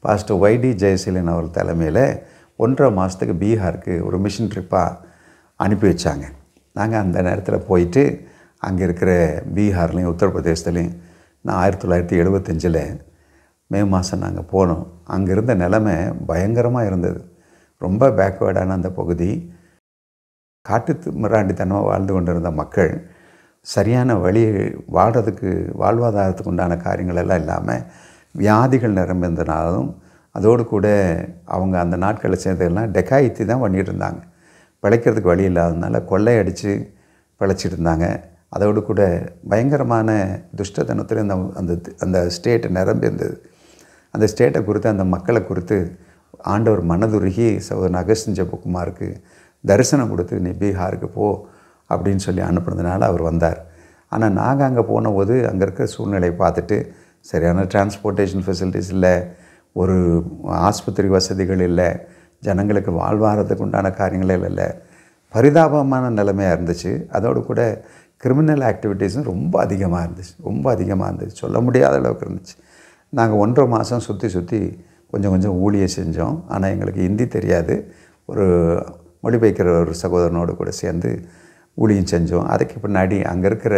பாஸ்டர் ஒய்டி ஜெயசீலன் அவர்கள் தலைமையில் 1.5 மாதத்துக்கு பீகாருக்கு ஒரு மிஷன் ட்ரிப்பாக அனுப்பி வச்சாங்க. நாங்கள் அந்த நேரத்தில் போயிட்டு அங்கே இருக்கிற பீகார்லேயும் உத்தரப்பிரதேசத்துலேயும் நான் 1975 மே மாதம் நாங்கள் போனோம். அங்கே இருந்த நிலைமை பயங்கரமாக இருந்தது. ரொம்ப பேக்வேர்டான அந்த பகுதி, காட்டு மிராண்டித்தனமாக வாழ்ந்து கொண்டிருந்த மக்கள் சரியான வழி வாழ்வாதாரத்துக்கு உண்டான காரியங்கள் எல்லாம் இல்லாமல் வியாதிகள் நிரம்பியிருந்தனாலும் அதோடு கூட அவங்க அந்த நாட்களில் சேர்ந்ததெல்லாம் டெக்காயித்தி தான் பண்ணிகிட்டு இருந்தாங்க. பிழைக்கிறதுக்கு வழி இல்லாததுனால கொள்ளையடித்து பிழைச்சிட்டு இருந்தாங்க. அதோடு கூட பயங்கரமான துஷ்டத்தனத்தில் அந்த ஸ்டேட்டை நிரம்பி இருந்தது. அந்த ஸ்டேட்டை குறித்து, அந்த மக்களை குறித்து ஆண்டவர் மனதுருகி சகோதரன் அகஸ்டின் ஜெபக்குமாருக்கு தரிசனம் கொடுத்து நீ பீகாருக்கு போ அப்படின்னு சொல்லி அனுப்புனதுனால அவர் வந்தார். ஆனால் நாங்கள் அங்கே போனபோது அங்கே இருக்கிற சூழ்நிலையை பார்த்துட்டு சரியான டிரான்ஸ்போர்ட்டேஷன் ஃபெசிலிட்டிஸ் இல்லை, ஒரு ஆஸ்பத்திரி வசதிகள் இல்லை, ஜனங்களுக்கு வாழ்வாரத்துக்கு உண்டான காரியங்களே இல்லை, பரிதாபமான நிலைமையாக இருந்துச்சு. அதோடு கூட கிரிமினல் ஆக்டிவிட்டீஸும் ரொம்ப அதிகமாக இருந்துச்சு, சொல்ல முடியாத அளவுக்கு இருந்துச்சு. நாங்கள் 1.5 மாதம் சுற்றி கொஞ்சம் ஊழியம் செஞ்சோம். ஆனால் எங்களுக்கு ஹிந்தி தெரியாது. ஒரு மொழிபெயர்க்கிற ஒரு சகோதரனோடு கூட சேர்ந்து ஊழியம் செஞ்சோம். அதுக்கு பின்னாடி அங்கே இருக்கிற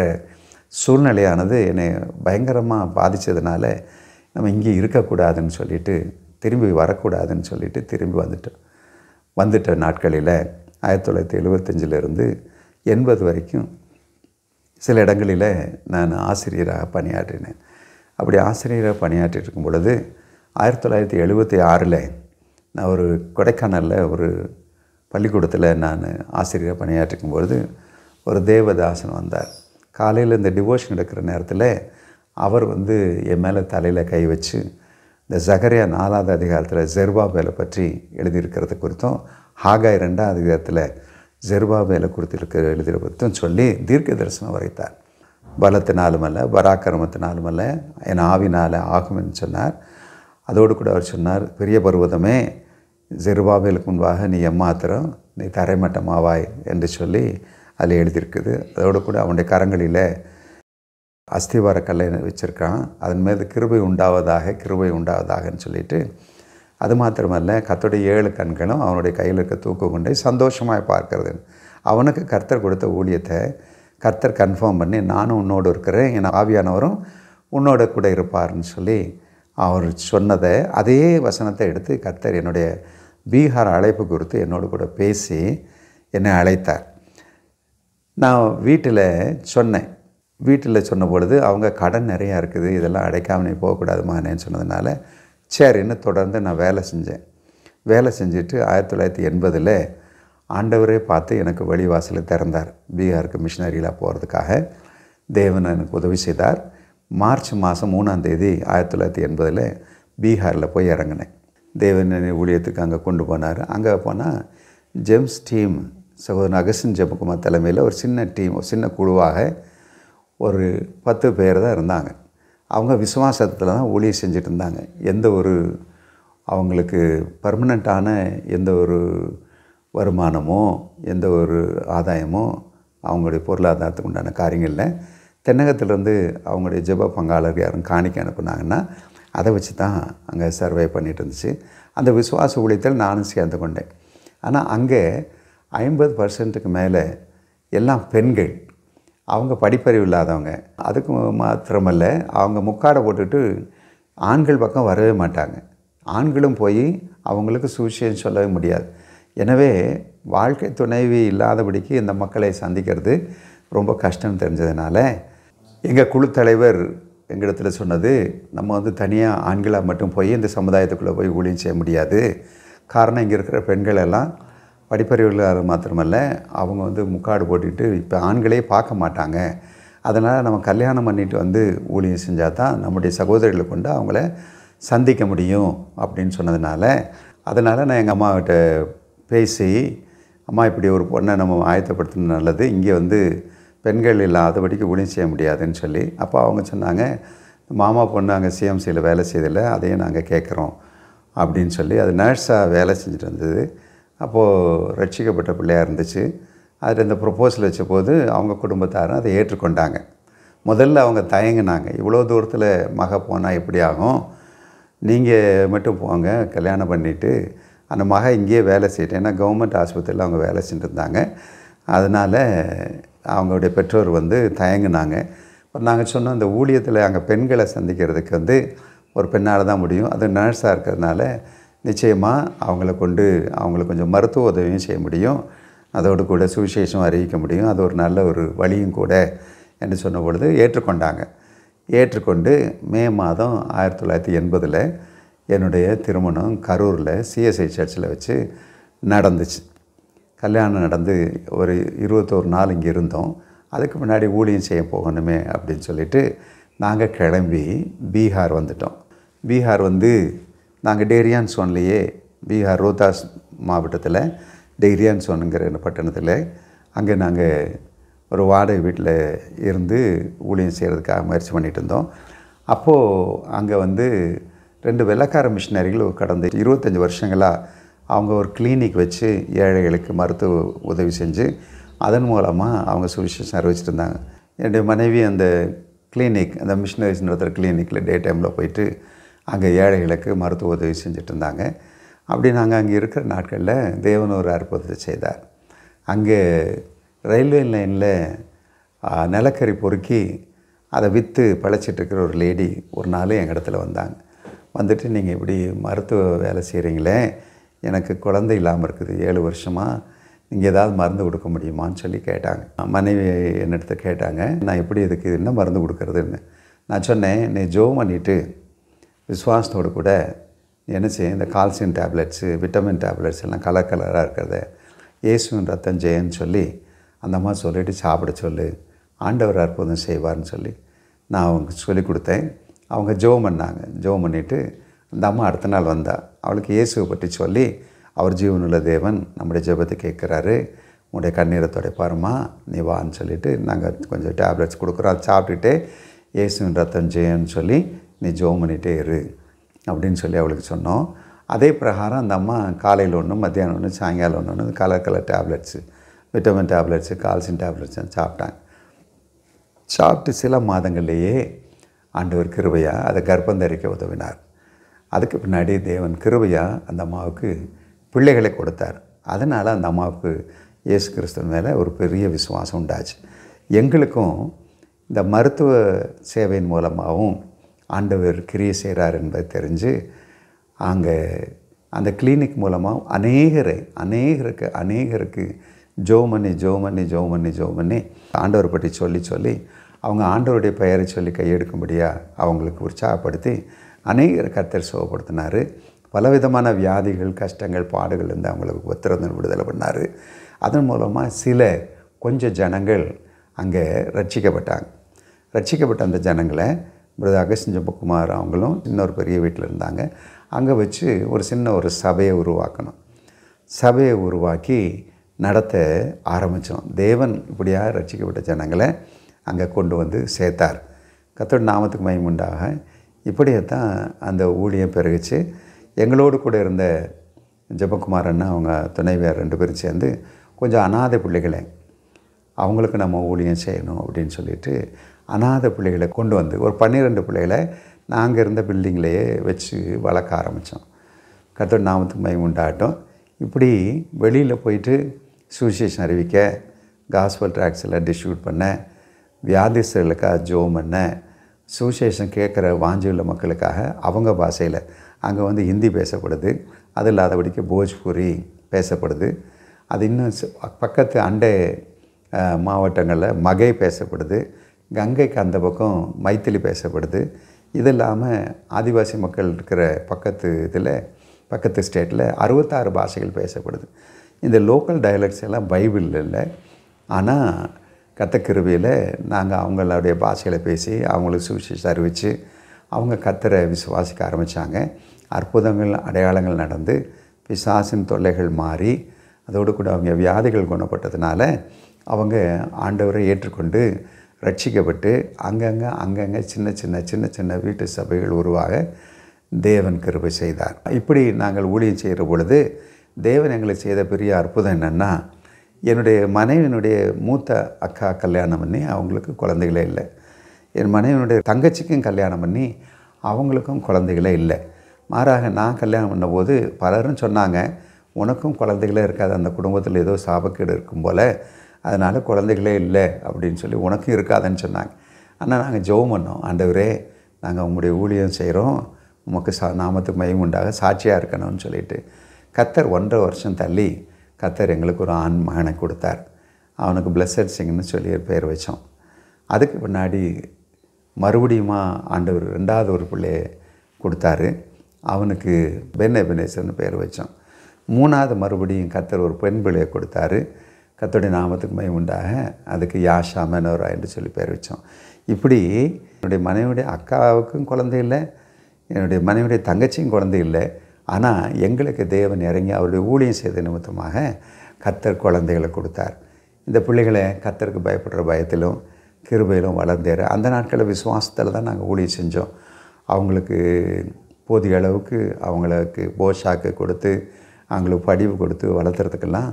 சூழ்நிலையானது என்னை பயங்கரமாக பாதித்ததுனால நம்ம இங்கே இருக்கக்கூடாதுன்னு சொல்லிட்டு, திரும்பி வரக்கூடாதுன்னு சொல்லிட்டு திரும்பி வந்துட்ட நாட்களில் 1975 80 வரைக்கும் சில இடங்களில் நான் ஆசிரியராக பணியாற்றினேன். அப்படி ஆசிரியராக பணியாற்றிட்டு இருக்கும் பொழுது 1976 நான் ஒரு கொடைக்கானலில் ஒரு பள்ளிக்கூடத்தில் நான் ஆசிரியராக பணியாற்றிக்கும் பொழுது ஒரு தேவதாசன் வந்தார். காலையில் இந்த டிவோஷன் எடுக்கிற நேரத்தில் அவர் என் மேலே தலையில் கை வச்சு இந்த சகரியா 4வது அதிகாரத்தில் ஜெருபாபேலை பற்றி எழுதியிருக்கிறது குறித்தும், ஹாகாய் 2வது அதிகாரத்தில் ஜெருபாபேலை குறித்து எழுதிய குறித்தும் சொல்லி தீர்க்க தரிசனம் வரைத்தார். பலத்தினாலும் அல்ல, பராக்கிரமத்தினாலும் அல்ல, என் ஆவினால் ஆகும் என்று சொன்னார். அதோடு கூட அவர் சொன்னார், பெரிய பர்வதமே ஜெருபாபேலுக்கு முன்பாக நீ எம்மாத்திரம், நீ தரைமட்டமாவாய் என்று சொல்லி அதில் எழுதியிருக்குது. அதோடு கூட அவனுடைய கரங்களில் அஸ்திவார கல்லை வச்சுருக்கான், அதன் மீது கிருபை உண்டாவதாகன்னு சொல்லிட்டு, அது மாத்திரமல்ல கர்த்தருடைய 7 கண்களும் அவனுடைய கையில் இருக்க தூக்கு கொண்டை சந்தோஷமாய் பார்க்கறது. அவனுக்கு கர்த்தர் கொடுத்த ஊழியத்தை கர்த்தர் கன்ஃபார்ம் பண்ணி, நானும் உன்னோடு இருக்கிறேன், என் ஆவியானவரும் உன்னோட கூட இருப்பார்னு சொல்லி அவர் சொன்னதை அதே வசனத்தை எடுத்து கர்த்தர் என்னுடைய பீகார் அழைப்பு குறித்து என்னோடு கூட பேசி என்னை அழைத்தார். நான் வீட்டில் சொன்ன பொழுது அவங்க கடன் நிறையா இருக்குது, இதெல்லாம் அடைக்காமல் நீ போகக்கூடாதுமானேன்னு சொன்னதுனால சரின்னு தொடர்ந்து நான் வேலை செஞ்சுட்டு 1980 ஆண்டவரே பார்த்து எனக்கு வழிவாசலை திறந்தார். பீகாருக்கு மிஷினரியில் போகிறதுக்காக தேவன் எனக்கு உதவி செய்தார். மார்ச் மாதம் 3ஆம் தேதி 1980 பீகாரில் போய் இறங்கினேன். தேவன் ஊழியத்துக்கு அங்கே கொண்டு போனார். அங்கே போனால் ஜெம்ஸ் டீம் சகோதரன் அகஸ்டின் ஜெபகுமார் தலைமையில் ஒரு சின்ன டீம், ஒரு சின்ன குழுவாக ஒரு 10 பேர் தான் இருந்தாங்க. அவங்க விசுவாசத்தில் தான் ஊழியம் செஞ்சுட்டு இருந்தாங்க. எந்த ஒரு அவங்களுக்கு பர்மனெண்ட்டான எந்த ஒரு வருமானமோ எந்த ஒரு ஆதாயமோ அவங்களுடைய பொருளாதாரத்துக்கு உண்டான காரியங்களில் தென்னகத்திலேருந்து அவங்களுடைய ஜெப பங்காளர் யாரும் காணிக்க அனுப்புனாங்கன்னா அதை வச்சு தான் அங்கே சர்வே பண்ணிகிட்டு இருந்துச்சு. அந்த விசுவாச ஊழியத்தில் நானும் சேர்ந்து கொண்டேன். ஆனால் அங்கே 50% மேலே எல்லாம் பெண்கள், அவங்க படிப்பறிவு இல்லாதவங்க. அதுக்கு மாத்திரமல்ல, அவங்க முக்காடை போட்டுட்டு ஆண்கள் பக்கம் வரவே மாட்டாங்க. ஆண்களும் போய் அவங்களுக்கு சுவிசேஷம் சொல்லவே முடியாது. எனவே வாழ்க்கை துணைவி இல்லாதபடிக்கு இந்த மக்களை சந்திக்கிறது ரொம்ப கஷ்டம் தெரிஞ்சதுனால எங்கள் குழு தலைவர் எங்களிடத்தில் சொன்னது, நம்ம தனியாக ஆண்களாக மட்டும் போய் இந்த சமுதாயத்துக்குள்ளே போய் ஊழியம் செய்ய முடியாது. காரணம், இங்கே இருக்கிற பெண்கள் எல்லாம் படிப்பறிவுகள் மாத்திரமல்ல, அவங்க முக்காடு போட்டுட்டு இப்போ ஆண்களே பார்க்க மாட்டாங்க. அதனால் நம்ம கல்யாணம் பண்ணிட்டு ஊழியம் செஞ்சால் தான் நம்முடைய சகோதரிகளை கொண்டு அவங்கள சந்திக்க முடியும் அப்படின்னு சொன்னதுனால, அதனால் நான் எங்கள் அம்மாக்கிட்ட பேசி, அம்மா இப்படி ஒரு பொண்ணை நம்ம ஆயத்தப்படுத்தின நல்லது, இங்கே பெண்கள் இல்லாதபடிக்கு ஊழியம் செய்ய முடியாதுன்னு சொல்லி. அப்போ அவங்க சொன்னாங்க, மாமா பொண்ணு அங்கே சிஎம்சியில் வேலை செய்தில்லை, அதையும் நாங்கள் கேட்குறோம் அப்படின்னு சொல்லி. அது நர்ஸாக வேலை செஞ்சுட்டு இருந்தது. அப்போது ரட்சிக்கப்பட்ட பிள்ளையாக இருந்துச்சு. அதில் இந்த ப்ரொப்போசல் வச்ச போது அவங்க குடும்பத்தாரும் அதை ஏற்றுக்கொண்டாங்க. முதல்ல அவங்க தயங்கினாங்க, இவ்வளோ தூரத்தில் மக போனால் எப்படி ஆகும், நீங்கள் மட்டும் போங்க கல்யாணம் பண்ணிவிட்டு, அந்த மக இங்கேயே வேலை செய்யட்டேன். ஏன்னா கவர்மெண்ட் ஆஸ்பத்திரியில் அவங்க வேலை செஞ்சுட்டு இருந்தாங்க. அதனால் அவங்களுடைய பெற்றோர் தயங்கினாங்க. இப்போ நாங்கள் சொன்னோம், இந்த ஊழியத்தில் அங்கே பெண்களை சந்திக்கிறதுக்கு ஒரு பெண்ணால் தான் முடியும். அது நர்ஸாக இருக்கிறதுனால நிச்சயமாக அவங்கள கொண்டு அவங்களுக்கு கொஞ்சம் மருத்துவ உதவியும் செய்ய முடியும், அதோடு கூட சுவிசேஷம் அறிவிக்க முடியும், அது ஒரு நல்ல ஒரு வழியும் கூட என்று சொன்ன பொழுது ஏற்றுக்கொண்டு மே மாதம் 1980 என்னுடைய திருமணம் கரூரில் சிஎஸ்ஐ சர்ச்சில் வச்சு நடந்துச்சு. கல்யாணம் நடந்து ஒரு 21 நாள் இங்கே இருந்தோம். அதுக்கு முன்னாடி ஊழியம் செய்ய போகணுமே அப்படின்னு சொல்லிட்டு நாங்கள் கிளம்பி பீகார் வந்துட்டோம். பீகார் நாங்கள் டேரியான் சோன்லேயே, பீகார் ரோத்தாஸ் மாவட்டத்தில் டேரியான் சோனுங்கிற பட்டணத்தில் அங்கே நாங்கள் ஒரு வாடகை வீட்டில் இருந்து ஊழியம் செய்கிறதுக்காக முயற்சி பண்ணிகிட்டு இருந்தோம். அப்போது அங்கே வந்து 2 வெள்ளைக்கார மிஷினரிகள் கடந்த 25 வருஷங்களாக அவங்க ஒரு கிளினிக் வச்சு ஏழைகளுக்கு மருத்துவ உதவி செஞ்சு அதன் மூலமாக அவங்க சுவிசேஷம் அறிவிச்சிட்டு இருந்தாங்க. என்னுடைய மனைவி அந்த கிளினிக், அந்த மிஷினரிஸ் நடத்துகிற கிளினிக்கில் டே டைமில் போயிட்டு அங்கே ஏழைகளுக்கு மருத்துவ உதவி செஞ்சுட்டு இருந்தாங்க. அப்படி நாங்கள் அங்கே இருக்கிற நாட்களில் தேவன் ஒரு அற்புதத்தை செய்தார். அங்கே ரயில்வே லைனில் நிலக்கரி பொறுக்கி அதை விற்று பிழைச்சிட்ருக்கிற ஒரு லேடி ஒரு நாள் எங்கள் இடத்துல வந்தாங்க. வந்துட்டு, நீங்கள் இப்படி மருத்துவ வேலை செய்கிறீங்களே, எனக்கு குழந்தை இல்லாமல் இருக்குது 7 வருஷமாக, நீங்கள் ஏதாவது மருந்து கொடுக்க முடியுமான்னு சொல்லி கேட்டாங்க. மனைவி என்னிடத்த கேட்டாங்க, நான் எப்படி இதுக்கு என்ன மருந்து கொடுக்குறதுன்னு. நான் சொன்னேன், நீ ஜெபம் பண்ணிவிட்டு விசுவாசத்தோடு கூட என்ன செய்ய, இந்த கால்சியம் டேப்லெட்ஸு, விட்டமின் டேப்லெட்ஸ் எல்லாம் கலர் கலராக இருக்கிறத இயேசுவின் ரத்தம் ஜெயன்னு சொல்லி அந்த அம்மா சொல்லிவிட்டு சாப்பிட சொல்லு, ஆண்டவர் அற்புதம் செய்வார்னு சொல்லி நான் அவங்க சொல்லிக் கொடுத்தேன். அவங்க ஜெபம் பண்ணாங்க. ஜெபம் பண்ணிவிட்டு அந்த அம்மா அடுத்த நாள் வந்தாள். அவளுக்கு இயேசுவை பற்றி சொல்லி, அவர் ஜீவனுள்ள தேவன் நம்முடைய ஜெபத்தை கேட்குறாரு, உன்னுடைய கண்ணீரை துடைப்பாருமா, நீ வான்னு சொல்லிவிட்டு நாங்கள் கொஞ்சம் டேப்லெட்ஸ் கொடுக்குறோம். அதை சாப்பிட்டுட்டே இயேசுவின் ரத்தம் ஜெயன்னு சொல்லி நீ ஜெபம் பண்ணிகிட்டே இரு அப்படின்னு சொல்லி அவளுக்கு சொன்னோம். அதே பிரகாரம் அந்த அம்மா காலையில் ஒன்று, மத்தியானம் ஒன்று, சாயங்காலம் ஒன்று colour colour tablets, vitamin tablets, calcium tablets சாப்பிட்டாங்க. சாப்பிட்டு சில மாதங்கள்லேயே ஆண்டவர் கிருபையாக அதை கர்ப்பம் தரிக்க உதவினார். அதுக்கு பின்னாடி தேவன் கிருபையாக அந்த அம்மாவுக்கு பிள்ளைகளை கொடுத்தார். அதனால் அந்த அம்மாவுக்கு இயேசு கிறிஸ்துவின் மேலே ஒரு பெரிய விசுவாசம் உண்டாச்சு. எங்களுக்கும் இந்த மருத்துவ சேவையின் மூலமாகவும் ஆண்டவர் கிரியை செய்கிறார் என்பதை தெரிஞ்சு அங்கே அந்த கிளினிக் மூலமாக அநேகருக்கு ஜெபம் பண்ணி ஆண்டவரை பற்றி சொல்லி அவங்க ஆண்டவருடைய பெயரை சொல்லி கையெடுக்கும்படியாக அவங்களுக்கு உற்சாகப்படுத்தி அநேகர் கர்த்தர் சுகப்படுத்தினார். பலவிதமான வியாதிகள், கஷ்டங்கள், பாடுகள் இருந்து அவங்களுக்கு உத்திரந்து விடுதலை பண்ணார். அதன் மூலமாக கொஞ்சம் ஜனங்கள் அங்கே ரட்சிக்கப்பட்ட அந்த ஜனங்களை பிரதர் அகஸ்டின் ஜெபக்குமார் அவங்களும் இன்னொரு பெரிய வீட்டில் இருந்தாங்க. அங்கே வச்சு ஒரு சபையை உருவாக்கி நடத்த ஆரம்பித்தோம். தேவன் இப்படியாக ரட்சிக்கப்பட்ட ஜனங்களை அங்கே கொண்டு வந்து சேர்த்தார். கர்த்தருடைய நாமத்துக்கு மகிமை உண்டாக. இப்படியே தான் அந்த ஊழியம் பெருகிச்சு. எங்களோடு கூட இருந்த ஜெபக்குமார் அண்ணா, அவங்க துணைவியார் 2 பேரும் சேர்ந்து கொஞ்சம் அநாதை பிள்ளைகளை அவங்களுக்கு நம்ம ஊழியம் செய்யணும் அப்படின்னு சொல்லிட்டு அநாதை பிள்ளைகளை கொண்டு வந்து ஒரு 12 பிள்ளைகளை நாங்கள் இருந்த பில்டிங்லேயே வச்சு வளர்க்க ஆரம்பித்தோம். கர்த்தருடைய நாமத்துக்கு மகிமை உண்டாகட்டும். இப்படி வெளியில் போயிட்டு சுவிசேஷம் அறிவிக்க, காஸ்பல் ட்ராக்ஸ் எல்லாம் டிஸ்ட்ரிபியூட் பண்ண, வியாதிஸ்தர்களுக்காக ஜெபம் பண்ண, சுவிசேஷம் கேட்குற வாஞ்சியுள்ள மக்களுக்காக அவங்க பாஷையில் அங்கே வந்து ஹிந்தி பேசப்படுது, அது இல்லாதபடிக்கு போஜ்பூரி பேசப்படுது. அது இன்னும் பக்கத்து அண்டை மாவட்டங்களில் மகை பேசப்படுது, கங்கைக்கு அந்த பக்கம் மைத்திலி பேசப்படுது. இது இல்லாமல் ஆதிவாசி மக்கள் இருக்கிற பக்கத்து ஸ்டேட்டில் 66 பாஷைகள் பேசப்படுது. இந்த லோக்கல் டயலக்ட்ஸ் எல்லாம் பைபிளில் இல்லை. ஆனால் கர்த்தர் கிருபையில் நாங்கள் அவங்களுடைய பாஷைகளை பேசி அவங்களுக்கு சுவிசேஷம் அறிவித்து அவங்க கர்த்தரை விசுவாசிக்க ஆரம்பித்தாங்க. அற்புதங்கள், அடையாளங்கள் நடந்து பிசாசின் தொல்லைகள் மாறி அதோடு கூட அவங்க வியாதிகள் குணப்பட்டதுனால அவங்க ஆண்டவரை ஏற்றுக்கொண்டு ரட்சிக்கப்பட்டு அங்கங்கே சின்ன சின்ன வீட்டு சபைகள் உருவாக தேவன் கிருபை செய்தார். இப்படி நாங்கள் ஊழியம் செய்கிற பொழுது தேவன் எங்களுக்கு செய்த பெரிய அற்புதம் என்னென்னா, என்னுடைய மனைவியினுடைய மூத்த அக்கா கல்யாணம் பண்ணி அவங்களுக்கு குழந்தைகளே இல்லை. என் மனைவியினுடைய தங்கச்சிக்கும் கல்யாணம் பண்ணி அவங்களுக்கும் குழந்தைகளே இல்லை. மாறாக நான் கல்யாணம் பண்ணபோது பலரும் சொன்னாங்க, உனக்கும் குழந்தைகளே இருக்காது, அந்த குடும்பத்தில் ஏதோ சாபக்கேடு இருக்கும் போல், அதனால் குழந்தைகளே இல்லை அப்படின்னு சொல்லி உனக்கும் இருக்காதுன்னு சொன்னாங்க. ஆனால் நாங்கள் ஜெபம் பண்ணோம், ஆண்டவரே நாங்கள் உங்களுடைய ஊழியம் செய்கிறோம், உமக்கு நாமத்துக்கு மகிமை உண்டாக சாட்சியாக இருக்கணும்னு சொல்லிட்டு கர்த்தர் 1.5 வருஷம் தள்ளி கர்த்தர் எங்களுக்கு ஒரு ஆண் மகனை கொடுத்தார். அவனுக்கு பிளஸட் சிங்னு சொல்லி பேர் வச்சோம். அதுக்கு பின்னாடி மறுபடியுமா ஆண்டவர் 2வது ஒரு பிள்ளையை கொடுத்தாரு. அவனுக்கு பென் எபனேசர்னு பேர் வச்சோம். 3வது மறுபடியும் கர்த்தர் ஒரு பெண் பிள்ளையை கொடுத்தாரு. கர்த்தருடைய நாமத்துக்கு மகிமை உண்டாக அதுக்கு யாஷா மெனோரா என்று சொல்லி பேர் வச்சோம். இப்படி என்னுடைய மனைவியுடைய அக்காவுக்கும் குழந்தை இல்லை, என்னுடைய மனைவியுடைய தங்கச்சியும் குழந்தை இல்லை. ஆனால் எங்களுக்கு தேவன் இறங்கி அவருடைய ஊழியம் செய்த நிமித்தமாக கர்த்தர் குழந்தைகளை கொடுத்தார். இந்த பிள்ளைகளை கர்த்தருக்கு பயப்படுற பயத்திலும் கிருபையிலும் வளர்ந்தேற அந்த நாட்களில் விசுவாசத்தில் தான் நாங்கள் ஊழியம் செஞ்சோம். அவங்களுக்கு போதிய அளவுக்கு அவங்களுக்கு போஷாக்கு கொடுத்து அவங்களுக்கு படிவு கொடுத்து வளர்த்துறதுக்கெல்லாம்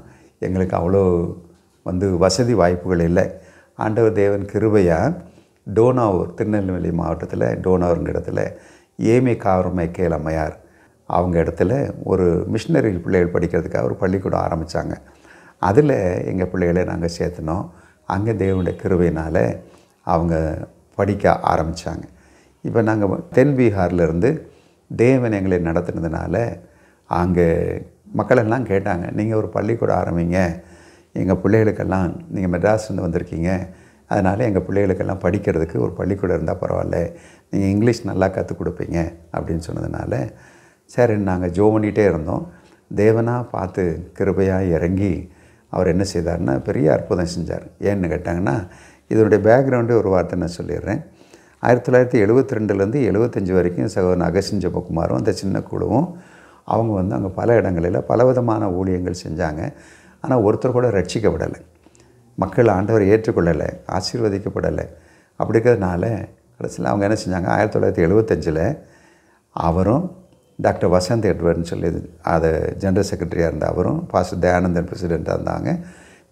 எங்களுக்கு அவ்வளோ வசதி வாய்ப்புகள் இல்லை. ஆண்டவர் தேவன் கிருபையாக டோனாவூர், திருநெல்வேலி மாவட்டத்தில் டோனாவூருங்கிற இடத்துல ஏமி காவர்மைக்கேல் அம்மையார் அவங்க இடத்துல ஒரு மிஷினரி பிள்ளைகள் படிக்கிறதுக்காக ஒரு பள்ளிக்கூடம் ஆரம்பித்தாங்க. அதில் எங்கள் பிள்ளைகளை நாங்கள் சேர்த்துனோம். அங்கே தேவனுடைய கிருபையினால் அவங்க படிக்க ஆரம்பித்தாங்க. இப்போ நாங்கள் தென் பீகார்லேருந்து தேவன் எங்களை நடத்துனதுனால அங்கே மக்களெல்லாம் கேட்டாங்க, நீங்கள் ஒரு பள்ளிக்கூடம் ஆரம்பிங்க, எங்கள் பிள்ளைகளுக்கெல்லாம் நீங்கள் மெட்ராஸ்லேருந்து வந்திருக்கீங்க, அதனால் எங்கள் பிள்ளைகளுக்கெல்லாம் படிக்கிறதுக்கு ஒரு பள்ளிக்கூடம் இருந்தால் பரவாயில்ல, நீங்கள் இங்கிலீஷ் நல்லா கற்றுக் கொடுப்பீங்க அப்படின்னு சொன்னதுனால சரி நாங்கள் ஜோ பண்ணிகிட்டே இருந்தோம். தேவனாக பார்த்து கிருபையாக இறங்கி அவர் என்ன செய்தார்னா பெரிய அற்புதம் செஞ்சார். ஏன்னு கேட்டாங்கன்னா இதனுடைய பேக்ரவுண்டே ஒரு வார்த்தை நான் சொல்லிடுறேன். 1972லேருந்து 75 வரைக்கும் சகோதரன் அகஸ்டின் ஜெபகுமாரும் அந்த சின்ன குழுவும் அவங்க அங்கே பல இடங்களில் பலவிதமான ஊழியங்கள் செஞ்சாங்க. ஆனால் ஒருத்தர் கூட ரட்சிக்கப்படலை, மக்கள் ஆண்டவரை ஏற்றுக்கொள்ளலை, ஆசீர்வதிக்கப்படலை. அப்படி இருக்கிறதுனால கடைசியில் அவங்க என்ன செஞ்சாங்க, 1975 அவரும் டாக்டர் வசந்த் எட்வர்ட்னு சொல்லி அதை ஜெனரல் செக்ரட்டரியாக இருந்த அவரும் பாஸ்டர் தயானந்தன் பிரசிடெண்ட்டாக இருந்தாங்க.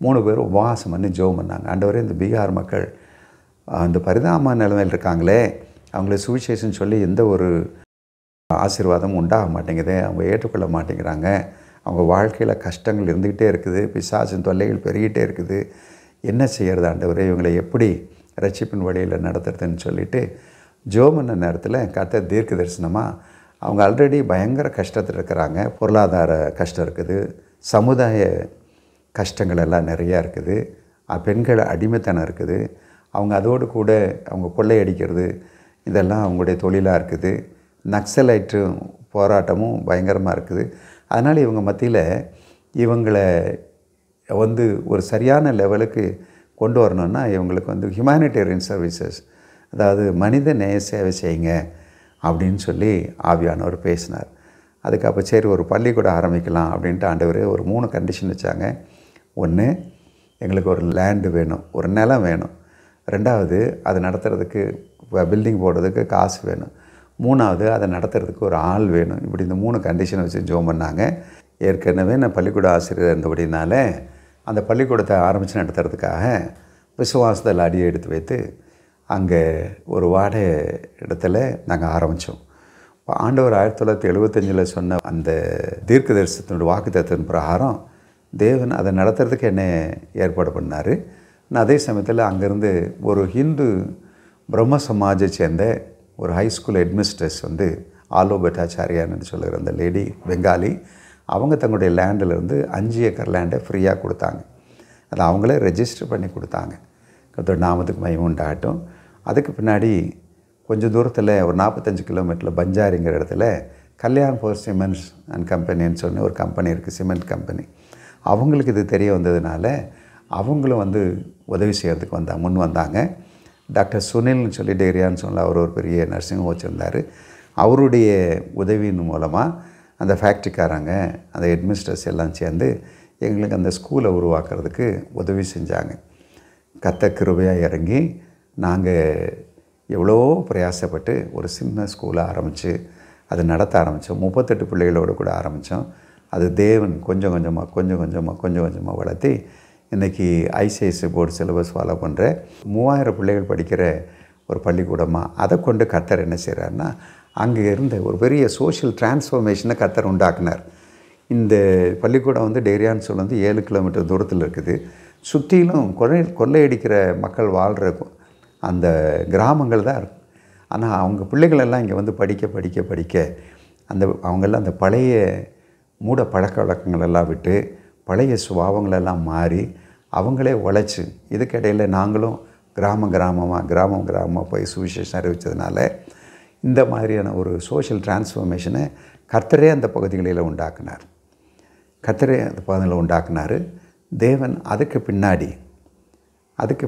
3 பேரும் உபவாசம் பண்ணி ஜெபம் பண்ணாங்க. ஆண்டவரே இந்த பீகார் மக்கள் அந்த பரிதாப நிலைமையில் இருக்காங்களே, அவங்கள சுவிசேஷன் சொல்லி எந்த ஒரு ஆசீர்வாதமும் உண்டாக மாட்டேங்குது, அவங்க ஏற்றுக்கொள்ள மாட்டேங்கிறாங்க, அவங்க வாழ்க்கையில் கஷ்டங்கள் இருந்துக்கிட்டே இருக்குது, பிசாசின் தொல்லைகள் பெருகிட்டே இருக்குது, என்ன செய்கிறது ஆண்டவரே, இவங்களை எப்படி ரட்சிப்பின் வழியில் நடத்துறதுன்னு சொல்லிவிட்டு ஜெபம் பண்ண நேரத்தில் கர்த்தர் தீர்க்க தரிசனமாக அவங்க ஆல்ரெடி பயங்கர கஷ்டத்தில் இருக்கிறாங்க, பொருளாதார கஷ்டம் இருக்குது, சமுதாய கஷ்டங்கள் எல்லாம் நிறையா இருக்குது, பெண்கள் அடிமைத்தனம் இருக்குது, அவங்க அதோடு கூட அவங்க கொள்ளையடிக்கிறது இதெல்லாம் அவங்களுடைய தொழிலாக இருக்குது, நக்சலைட்டு போராட்டமும் பயங்கரமாக இருக்குது. அதனால் இவங்க மத்தியில் இவங்களை ஒரு சரியான லெவலுக்கு கொண்டு வரணுன்னா இவங்களுக்கு ஹியூமானிட்டேரியன் சர்வீசஸ், அதாவது மனித நேய சேவை செய்யுங்க அப்படின்னு சொல்லி ஆவியானவர் பேசினார். அதுக்கு அப்போ சரி ஒரு பள்ளிக்கூடம் ஆரம்பிக்கலாம் அப்படின்ட்டு ஆண்டவர் ஒரு 3 கண்டிஷன் வச்சாங்க. 1, எங்களுக்கு ஒரு லேண்டு வேணும், ஒரு நிலம் வேணும். 2வது அதை நடத்துறதுக்கு பில்டிங் போடுறதுக்கு காசு வேணும். 3வது அதை நடத்துறதுக்கு ஒரு ஆள் வேணும். இப்படி இந்த 3 கண்டிஷனை வச்சு ஜெபம் பண்ணாங்க. ஏற்கனவே நான் பள்ளிக்கூட ஆசிரியர் இருந்தபடினால அந்த பள்ளிக்கூடத்தை ஆரம்பித்து நடத்துறதுக்காக விசுவாசத்தில் அடி எடுத்து வைத்து அங்கே ஒரு வாடகை இடத்துல நாங்கள் ஆரம்பித்தோம். இப்போ ஆண்டவர் 1975 சொன்ன அந்த தீர்க்க தரிசனத்தினுடைய வாக்குத்தத்தத்தின் பிரகாரம் தேவன் அதை நடத்துறதுக்கு என்னை ஏற்பாடு பண்ணார். நான் அதே சமயத்தில் அங்கேருந்து ஒரு ஹிந்து பிரம்ம சமாஜை சேர்ந்த ஒரு ஹைஸ்கூல் ஹெட்மிஸ்ட்ரஸ் ஆலோ பட்டாச்சாரியான்னு சொல்லுகிற அந்த லேடி பெங்காலி, அவங்க தங்களுடைய லேண்டிலேருந்து 5 ஏக்கர் லேண்டை ஃப்ரீயாக கொடுத்தாங்க. அதை அவங்களே ரெஜிஸ்டர் பண்ணி கொடுத்தாங்க. கர்த்தருடைய நாமத்துக்கு மகிமை உண்டாகட்டும். அதுக்கு பின்னாடி கொஞ்சம் தூரத்தில் ஒரு 45 கிலோமீட்டரில் பஞ்சாரிங்கிற இடத்துல கல்யாண்பூர் சிமெண்ட்ஸ் அண்ட் கம்பெனின்னு சொன்ன ஒரு கம்பெனி இருக்குது, சிமெண்ட் கம்பெனி. அவங்களுக்கு இது தெரிய வந்ததுனால அவங்களும் உதவி செய்கிறதுக்கு முன் வந்தாங்க. டாக்டர் சுனில்னு சொல்லி டேரியான்னு சொன்ன அவர் ஒரு பெரிய நர்சிங் ஹோம் வச்சுருந்தார். அவருடைய உதவியின் மூலமாக அந்த ஃபேக்ட்ரிக்காரங்க அந்த ஹெட்மிஸ்டர்ஸ் எல்லாம் சேர்ந்து எங்களுக்கு அந்த ஸ்கூலை உருவாக்குறதுக்கு உதவி செஞ்சாங்க. கர்த்தர் கிருபையாக இறங்கி நாங்கள் எவ்வளோ பிரயாசப்பட்டு ஒரு சின்ன ஸ்கூலை ஆரம்பித்து அதை நடத்த ஆரம்பித்தோம். 38 பிள்ளைகளோடு கூட ஆரம்பித்தோம். அது தேவன் கொஞ்சம் கொஞ்சமாக வளர்த்தி இன்றைக்கி ஐசிஐசி போர்டு சிலபஸ் ஃபாலோ பண்ணுற 3000 பிள்ளைகள் படிக்கிற ஒரு பள்ளிக்கூடமாக அதை கொண்டு கர்த்தர் என்ன செய்கிறாருன்னா அங்கே இருந்த ஒரு பெரிய சோஷியல் டிரான்ஸ்ஃபர்மேஷனை கர்த்தர் உண்டாக்குனார். இந்த பள்ளிக்கூடம் டேரியான்னு சொல்லி 7 கிலோமீட்டர் தூரத்தில் இருக்குது. சுற்றிலும் கொள்ளையடிக்கிற மக்கள் வாழ்கிற அந்த கிராமங்கள் தான் இருக்கும். ஆனால் அவங்க பிள்ளைகளெல்லாம் இங்கே படிக்க அவங்கெல்லாம் அந்த பழைய மூட பழக்க வழக்கங்களெல்லாம் விட்டு பழைய சுபாவங்களெல்லாம் மாறி அவங்களே உழைச்சி இதுக்கிடையில் நாங்களும் கிராமமாக போய் சுவிசேஷம் அறிவித்ததுனால இந்த மாதிரியான ஒரு சோஷியல் டிரான்ஸ்ஃபர்மேஷனை கர்த்தரே அந்த பகுதிகளில் உண்டாக்குனார். தேவன் அதுக்கு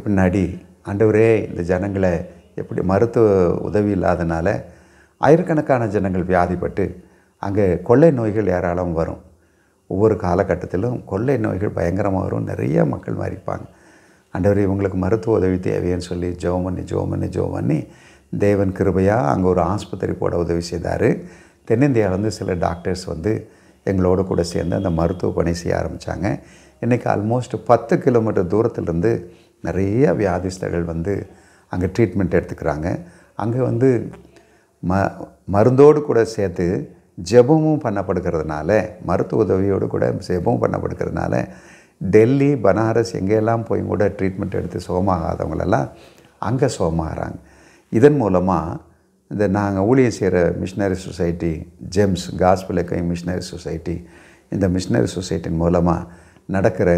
பின்னாடி ஆண்டவரே இந்த ஜனங்களை எப்படி மருத்துவ உதவி இல்லாதனால ஆயிரக்கணக்கான ஜனங்கள் வியாதிப்பட்டு அங்கே கொள்ளை நோய்கள் ஏராளம் வரும். ஒவ்வொரு காலகட்டத்திலும் கொள்ளை நோய்கள் பயங்கரமாக வரும், நிறைய மக்கள் மரிப்பாங்க. ஆண்டவரே இவங்களுக்கு மருத்துவ உதவி தேவைன்னு சொல்லி ஜெபம் பண்ணி தேவன் கிருபையாக அங்கே ஒரு ஆஸ்பத்திரி போட உதவி செய்தார். தென்னிந்தியாவிலேருந்து சில டாக்டர்ஸ் வந்து எங்களோட கூட சேர்ந்து அந்த மருத்துவ பணி செய்ய ஆரம்பித்தாங்க. இன்றைக்கி ஆல்மோஸ்ட் 10 கிலோமீட்டர் தூரத்துலேருந்து நிறைய வியாதிஸ்தர்கள் வந்து அங்கே ட்ரீட்மெண்ட் எடுத்துக்கிறாங்க. அங்கே வந்து மருந்தோடு கூட சேர்த்து ஜெபமும் பண்ணப்படுகிறதுனால, மருத்துவ உதவியோடு கூட ஜெபமும் பண்ணப்படுகிறதுனால டெல்லி, பனாரஸ் எங்கெல்லாம் போய் கூட ட்ரீட்மெண்ட் எடுத்து சுகமாகாதவங்களெல்லாம் அங்கே சுகமாகறாங்க. இதன் மூலமாக இந்த நாங்கள் ஊழியம் செய்கிற மிஷினரி சொசைட்டி, ஜெம்ஸ் காஸ்பல் எக்கோயிங் மிஷினரி சொசைட்டி, இந்த மிஷினரி சொசைட்டின் மூலமாக நடக்கிற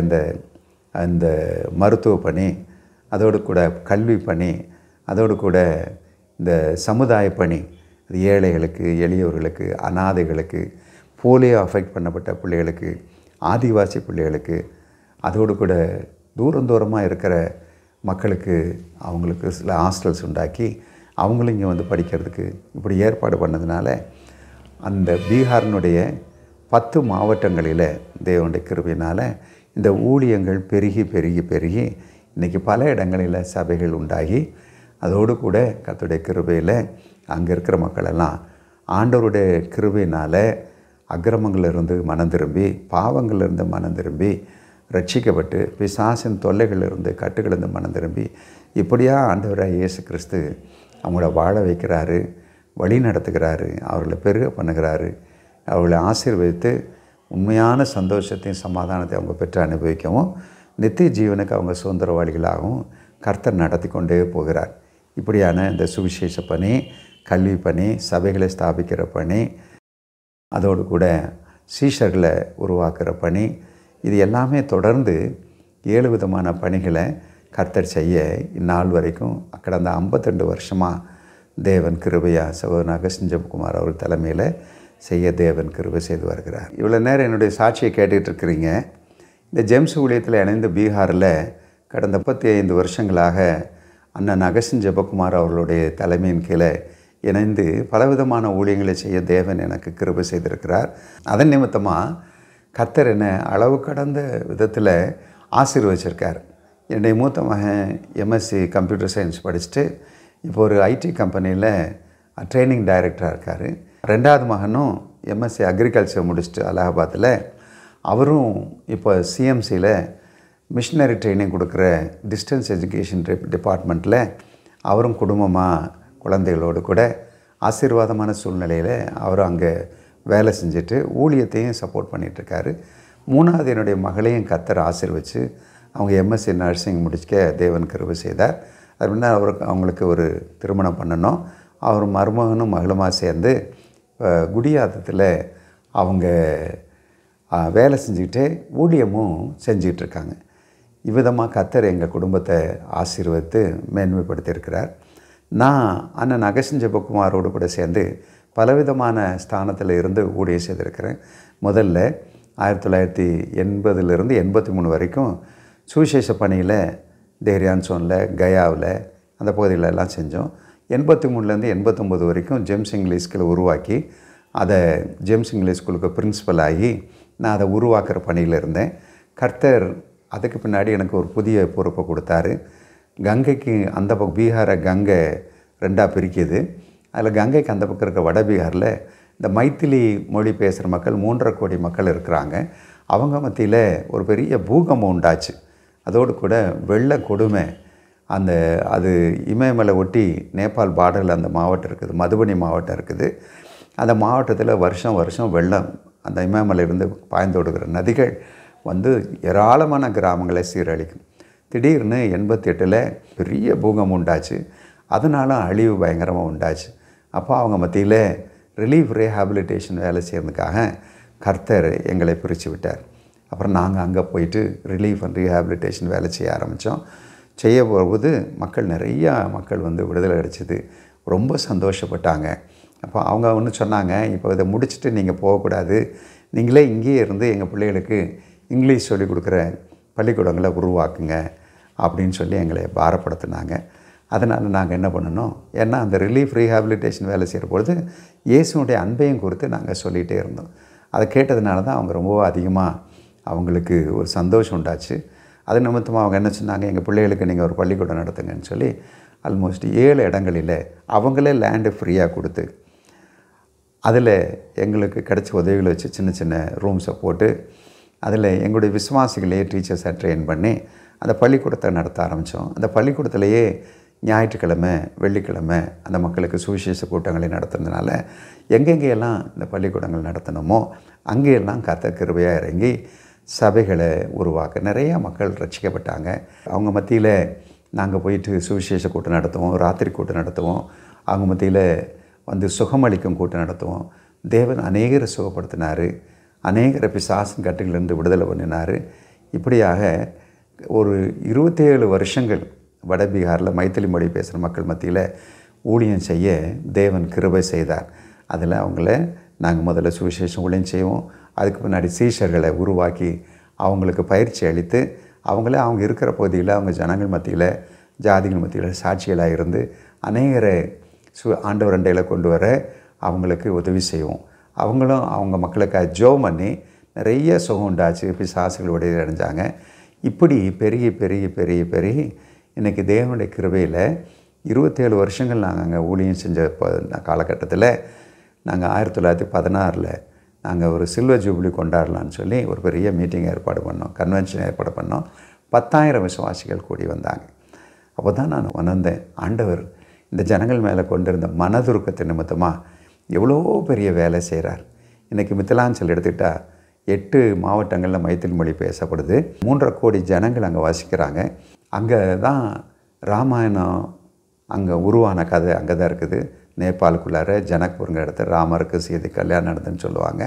இந்த மருத்துவ பணி, அதோடு கூட கல்வி பணி, அதோடு கூட இந்த சமுதாய பணி, அது ஏழைகளுக்கு, எளியவர்களுக்கு, அனாதைகளுக்கு, போலியோ அஃபெக்ட் பண்ணப்பட்ட பிள்ளைகளுக்கு, ஆதிவாசி பிள்ளைகளுக்கு, அதோடு கூட தூரமாக இருக்கிற மக்களுக்கு அவங்களுக்கு சில ஹாஸ்டல்ஸ் உண்டாக்கி அவங்களும் இங்கே வந்து படிக்கிறதுக்கு இப்படி ஏற்பாடு பண்ணதுனால அந்த பீகாரினுடைய 10 மாவட்டங்களில் தேவனுடைய கிருபையினால் இந்த ஊழியங்கள் பெருகி இன்றைக்கி பல இடங்களில் சபைகள் உண்டாகி, அதோடு கூட கர்த்தருடைய கிருபையில் அங்கே இருக்கிற மக்களெல்லாம் ஆண்டவருடைய கிருபையினால் அக்கிரமங்களிலிருந்து மனம் திரும்பி, பாவங்களிலிருந்து மனம் திரும்பி ரட்சிக்கப்பட்டு, பிசாசின் தொல்லைகளிலிருந்து கட்டுகளிலிருந்து மனம் திரும்பி, இப்படியா ஆண்டவராக இயேசு கிறிஸ்து அவங்கள வாழ வைக்கிறாரு, வழி நடத்துகிறாரு, அவர்களை பெருக பண்ணுகிறாரு, அவர்களை ஆசீர்வதித்து உண்மையான சந்தோஷத்தையும் சமாதானத்தை அவங்க பெற்று அனுபவிக்கவும், நித்திய ஜீவனுக்கு அவங்க சுதந்திரவாளிகளாகவும் கர்த்தர் நடத்தி கொண்டே போகிறார். இப்படியான இந்த சுவிசேஷ பணி, கல்வி பணி, சபைகளை ஸ்தாபிக்கிற பணி, அதோடு கூட சீஷர்களை உருவாக்குற பணி, இது எல்லாமே தொடர்ந்து 7 விதமான பணிகளை கர்த்தர் செய்ய இந்நாள் வரைக்கும் கடந்த 52 வருஷமாக தேவன் கிருபையா சகோதரன் அகஸ்டின் ஜெபக்குமார் அவர் தலைமையில் செய்ய தேவன் கிருபை செய்து வருகிறார். இவ்வளோ நேரம் என்னுடைய சாட்சியை கேட்டுட்டு இருக்கிறீங்க. இந்த ஜெம்ஸ் ஊழியத்தில் இணைந்த பீகாரில் கடந்த 35 வருஷங்களாக அண்ணன் அகஸ்டின் ஜெபக்குமார் அவர்களுடைய தலைமையின் கீழே இணைந்து பலவிதமான ஊழியங்களை செய்ய தேவன் எனக்கு கிருபை செய்திருக்கிறார். அதன் நிமித்தமாக கர்த்தர் என்னை அளவு கடந்த விதத்தில் ஆசீர்வதிச்சிருக்கார். என்னுடைய மூத்த மகன் எம்எஸ்சி கம்ப்யூட்டர் சயின்ஸ் படிச்சுட்டு இப்போ ஒரு ஐடி கம்பெனியில் ட்ரைனிங் டைரக்டராக இருக்கார். 2வது மகனும் எம்எஸ்சி அக்ரிகல்ச்சர் முடிச்சுட்டு அலகாபாத்தில், அவரும் இப்போ சிஎம்சியில் மிஷினரி ட்ரைனிங் கொடுக்குற டிஸ்டன்ஸ் எஜுகேஷன் டிபார்ட்மெண்ட்டில் அவரும் குடும்பமாக குழந்தைகளோடு கூட ஆசீர்வாதமான சூழ்நிலையில் அவரும் அங்கே வேலை செஞ்சுட்டு ஊழியத்தையும் சப்போர்ட் பண்ணிகிட்ருக்காரு. 3வது என்னுடைய மகளையும் கர்த்தர் ஆசீர்வச்சு அவங்க எம்எஸ்சி நர்சிங் முடிச்சுக்க தேவன் கிருபை செய்தார். அது முன்னாடி அவங்களுக்கு ஒரு திருமணம் பண்ணணும். அவர் மருமகனும் மகளுமாக சேர்ந்து குடியாத்தத்தில் அவங்க வேலை செஞ்சுக்கிட்டே ஊழியமும் செஞ்சிகிட்ருக்காங்க. இவ்விதமாக கர்த்தர் எங்கள் குடும்பத்தை ஆசீர்வதித்து மேன்மைப்படுத்தியிருக்கிறார். நான் அண்ணன் அகஸ்டின் ஜெபக்குமாரோடு கூட சேர்ந்து பலவிதமான ஸ்தானத்தில் இருந்து ஊழியம் செய்திருக்கிறேன். முதல்ல 1980 83 வரைக்கும் சுவிசேஷ பணியில் தேரியான்சோனில், கயாவில், அந்த பகுதிகளெல்லாம் செஞ்சோம். 83 89 வரைக்கும் ஜெம்ஸ் இங்கிலீஷ் ஸ்கூலை உருவாக்கி அதை ஜெம்ஸ் இங்கிலீஷ் ஸ்கூலுக்கு பிரின்சிபல் ஆகி நான் அதை உருவாக்குற பணியில் இருந்தேன். கர்த்தர் அதுக்கு பின்னாடி எனக்கு ஒரு புதிய பொறுப்பை கொடுத்தாரு. கங்கைக்கு அந்த பக்கம் பீகாரை கங்கை 2ஆக பிரிக்குது. அதில் கங்கைக்கு அந்த பக்கம் இருக்க வட பீகாரில் இந்த மைத்திலி மொழி பேசுகிற மக்கள் 3.5 கோடி மக்கள் இருக்கிறாங்க. அவங்க மத்தியில் ஒரு பெரிய பூகம்பம் உண்டாச்சு. அதோடு கூட வெள்ள கொடுமை. அது இமயமலை ஒட்டி நேபாள் பார்டரில் அந்த மாவட்டம் இருக்குது, மதுபனி மாவட்டம் இருக்குது. அந்த மாவட்டத்தில் வருஷம் வெள்ளம், அந்த இமயமலையிலிருந்து பாய்ந்து ஓடுகிற நதிகள் வந்து ஏராளமான கிராமங்களை சீரழிக்கும். திடீர்னு 88 பெரிய பூகம்பம் உண்டாச்சு. அதனால அழிவு பயங்கரமாக உண்டாச்சு. அப்போ அவங்க மத்தியில் ரிலீஃப் ரீஹாபிலிட்டேஷன் வேலை செய்யறதுக்காக கர்த்தர் எங்களை பிரித்து விட்டார். அப்புறம் நாங்கள் அங்கே போயிட்டு ரிலீஃப் அண்ட் ரீஹாபிலிட்டேஷன் வேலை செய்ய ஆரம்பித்தோம். செய்ய போகும்போது நிறையா மக்கள் வந்து விடுதலை அடைச்சிது. ரொம்ப சந்தோஷப்பட்டாங்க. அப்போ அவங்க ஒன்று சொன்னாங்க, இப்போ இதை முடிச்சுட்டு நீங்கள் போகக்கூடாது, நீங்களே இங்கேயே இருந்து எங்கள் பிள்ளைகளுக்கு இங்கிலீஷ் சொல்லிக் கொடுக்குற பள்ளிக்கூடங்களை உருவாக்குங்க அப்படின்னு சொல்லி எங்களை பாரப்படுத்தினாங்க. அதனால் நாங்கள் என்ன பண்ணணும், ஏன்னா அந்த ரிலீஃப் ரீஹாபிலிட்டேஷன் வேலை செய்கிற பொழுது இயேசுனுடைய அன்பையும் குறித்து நாங்கள் சொல்லிகிட்டே இருந்தோம். அதை கேட்டதுனால தான் அவங்க ரொம்ப அதிகமாக அவங்களுக்கு ஒரு சந்தோஷம் உண்டாச்சு. அது நிமித்தமாக அவங்க என்ன சொன்னாங்க, எங்கள் பிள்ளைகளுக்கு நீங்கள் ஒரு பள்ளிக்கூடம் நடத்துங்கன்னு சொல்லி ஆல்மோஸ்ட் 7 இடங்களில் அவங்களே லேண்டு ஃப்ரீயாக கொடுத்து அதில் எங்களுக்கு கிடைச்ச உதவிகளை வச்சு சின்ன சின்ன ரூம்ஸை போட்டு அதில் எங்களுடைய விசுவாசிகளே டீச்சர்ஸை ட்ரெயின் பண்ணி அந்த பள்ளிக்கூடத்தை நடத்த ஆரம்பித்தோம். அந்த பள்ளிக்கூடத்திலேயே ஞாயிற்றுக்கிழமை, வெள்ளிக்கிழமை அந்த மக்களுக்கு சுவிசேஷ கூட்டங்களை நடத்துனதுனால எங்கெங்கெல்லாம் இந்த பள்ளிக்கூடங்கள் நடத்தினோமோ அங்கேயெல்லாம் கர்த்தர் கிருபையாக இறங்கி சபைகளை உருவாக்க நிறைய மக்கள் ரட்சிக்கப்பட்டாங்க. அவங்க மத்தியில் நாங்கள் போயிட்டு சுவிசேஷ கூட்டம் நடத்துவோம், ராத்திரி கூட்டம் நடத்துவோம், அவங்க மத்தியில் வந்து சுகமளிக்கும் கூட்டம் நடத்துவோம். தேவன் அநேகரை சுகப்படுத்தினார், அநேகரை பிசாசின் கட்டுகளிலிருந்து விடுதலை பண்ணினார். இப்படியாக ஒரு 27 வருஷங்கள் வடபீகாரில் மைத்திலி மொழி பேசுகிற மக்கள் மத்தியில் ஊழியம் செய்ய தேவன் கிருபை செய்தார். அதில் அவங்கள நாங்கள் முதல்ல சுவிசேஷம் ஊழியம் செய்வோம். அதுக்கு பின்னாடி சீஷர்களை உருவாக்கி அவங்களுக்கு பயிற்சி அளித்து அவங்கள அவங்க இருக்கிற பகுதியில் அவங்க ஜனங்கள் மத்தியில், ஜாதிகள் மத்தியில் சாட்சிகளாக இருந்து அநேகரை ஆண்டவர் அண்டையில் கொண்டு வர அவங்களுக்கு உதவி செய்வோம். அவங்களும் அவங்க மக்களுக்காக ஜெபம் பண்ணி நிறைய சுகம் உண்டாச்சு, பிசாசுகள் விடுதலை அடைஞ்சாங்க. இப்படி பெருகி பெருகி பெருகி பெருகி இன்றைக்கி தேவனுடைய கிருபையில் 27 வருஷங்கள் நாங்கள் அங்கே ஊழியம் செஞ்ச காலகட்டத்தில் நாங்கள் 1916 நாங்கள் ஒரு சில்வர் ஜூப்ளி கொண்டாடலான்னு சொல்லி ஒரு பெரிய மீட்டிங் ஏற்பாடு பண்ணோம், கன்வென்ஷன் ஏற்பாடு பண்ணோம். 10,000 விசுவாசிகள் கூடி வந்தாங்க. அப்போ தான் நான் உணர்ந்தேன், ஆண்டவர் இந்த ஜனங்கள் மேலே கொண்டிருந்த மனதுருக்கத்தை நிமித்தமாக எவ்வளோ பெரிய வேலை செய்கிறார். இன்றைக்கி மித்திலாஞ்சல் எடுத்துக்கிட்டால் 8 மாவட்டங்களில் மைத்திலி மொழி பேசப்படுது. 3.5 கோடி ஜனங்கள் அங்கே வசிக்கிறாங்க. அங்கே தான் ராமாயணம் அங்கே உருவான கதை அங்கே தான் இருக்குது. நேபாளுக்குள்ளார ஜனக்பூருங்கிற இடத்துல ராமருக்கு சீதை கல்யாணம் நடந்துன்னு சொல்லுவாங்க.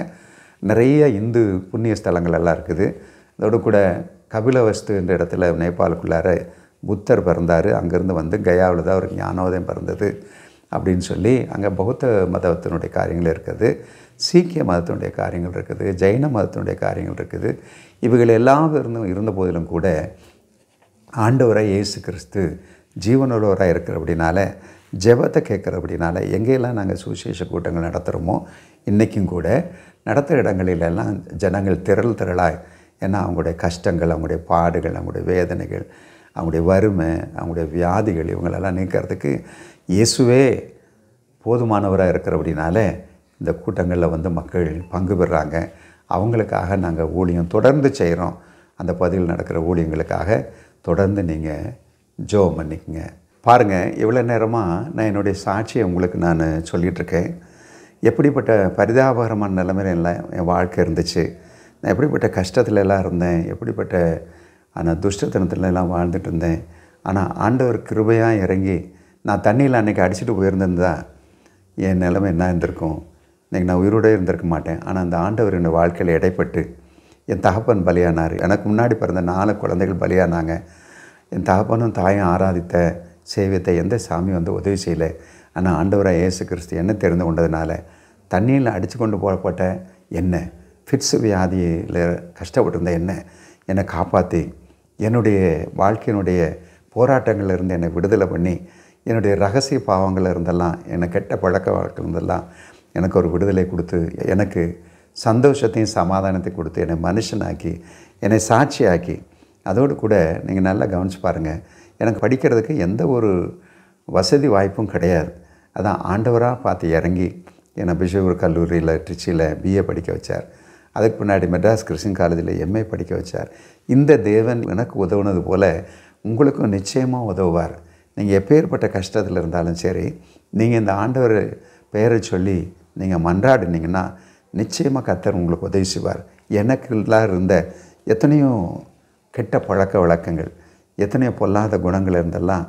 நிறைய இந்து புண்ணிய ஸ்தலங்கள் எல்லாம் இருக்குது. அதோடு கூட கபிலவஸ்து என்ற இடத்துல நேபாளுக்குள்ளார புத்தர் பிறந்தார். அங்கேருந்து வந்து கயாவில் தான் ஒரு ஞானோதயம் பிறந்தது அப்படின்னு சொல்லி அங்கே பௌத்த மதத்தினுடைய காரியங்கள் இருக்குது, சீக்கிய மதத்தினுடைய காரியங்கள் இருக்குது, ஜெயின மதத்தினுடைய காரியங்கள் இருக்குது. இவைகள் எல்லாம் இருந்த போதிலும் கூட ஆண்டவராக இயேசு கிறிஸ்து ஜீவனுள்ளவராக இருக்கிறபடினால, ஜெபத்தை கேட்குறபடினால எங்கெல்லாம் நாங்கள் சுவிசேஷ கூட்டங்கள் நடத்துகிறோமோ இன்றைக்கும் கூட நடத்துகிற இடங்களிலெல்லாம் ஜனங்கள் திரளாய், ஏன்னா அவங்களுடைய கஷ்டங்கள், அவங்களுடைய பாடுகள், அவங்களுடைய வேதனைகள், அவங்களுடைய வறுமை, அவங்களுடைய வியாதிகள் இவங்களெல்லாம் நீக்கிறதுக்கு இயேசுவே போதுமானவராக இருக்கிறபடினால இந்த கூட்டங்களில் வந்து மக்கள் பங்கு பெறுறாங்க. அவங்களுக்காக நாங்கள் ஊழியம் தொடர்ந்து செய்கிறோம். அந்த பகுதியில் நடக்கிற ஊழியங்களுக்காக தொடர்ந்து நீங்கள் ஜெபம் பண்ணிக்கங்க. பாருங்கள், இவ்வளோ நேரமாக நான் என்னுடைய சாட்சியை உங்களுக்கு நான் சொல்லிகிட்ருக்கேன். எப்படிப்பட்ட பரிதாபகரமான நிலைமையில எல்லாம் என் வாழ்க்கை இருந்துச்சு, நான் எப்படிப்பட்ட கஷ்டத்துல எல்லாம் இருந்தேன், எப்படிப்பட்ட ஆனால் துஷ்டத்தனத்துலலாம் வாழ்ந்துட்டு இருந்தேன். ஆனால் ஆண்டவர் கிருபையாக இறங்கி நான் தண்ணியில் அன்றைக்கி அடிச்சுட்டு போயிருந்தேன்தா என் நிலைமை என்ன இருந்திருக்கும், இன்றைக்கி நான் உயிரோடு இருந்திருக்க மாட்டேன். ஆனால் அந்த ஆண்டவர் என்னோடய வாழ்க்கையில் இடைப்பட்டு என் தகப்பன் பலியானார். எனக்கு முன்னாடி பிறந்த 4 குழந்தைகள் பலியானாங்க. என் தகப்பனும் தாயும் ஆராதித்த சேவியத்தை எந்த சாமி வந்து உதவி செய்யலை. ஆனால் ஆண்டவராக இயேசு கிறிஸ்து என்ன தெரிந்து கொண்டதுனால தண்ணியில் அடித்து கொண்டு போகப்பட்ட என்ன ஃபிட்ஸ் வியாதியில் கஷ்டப்பட்டிருந்த என்னை காப்பாற்றி என்னுடைய வாழ்க்கையினுடைய போராட்டங்களில் இருந்து என்னை விடுதலை பண்ணி என்னுடைய ரகசிய பாவங்களில் இருந்தெல்லாம், என்னை கெட்ட பழக்க வழக்கம் இருந்தெல்லாம் எனக்கு ஒரு விடுதலை கொடுத்து, எனக்கு சந்தோஷத்தையும் சமாதானத்தையும் கொடுத்து, என்னை மனுஷனாக்கி, என்னை சாட்சியாக்கி, அதோடு கூட நீங்கள் நல்லா கவனித்து பாருங்கள், எனக்கு படிக்கிறதுக்கு எந்த ஒரு வசதி வாய்ப்பும் கிடையாது. அதான் ஆண்டவராக பார்த்து இறங்கி என்னை பிஷப்பூர் கல்லூரியில் ட்ரிச்சியில் BA படிக்க வச்சார். அதுக்கு பின்னாடி மெட்ராஸ் கிறிஸ்டியன் காலேஜில் MA படிக்க வச்சார். இந்த தேவன் எனக்கு உதவுனது போல் உங்களுக்கும் நிச்சயமாக உதவுவார். நீங்கள் எப்பேற்பட்ட கஷ்டத்தில் இருந்தாலும் சரி, நீங்கள் இந்த ஆண்டவர் பெயரை சொல்லி நீங்கள் மன்றாடினீங்கன்னா நிச்சயமாக கர்த்தர் உங்களுக்கு உதவி செய்வார். எனக்குலாம் இருந்த எத்தனையோ கெட்ட பழக்க வழக்கங்கள், எத்தனையோ பொல்லாத குணங்கள் இருந்தெல்லாம்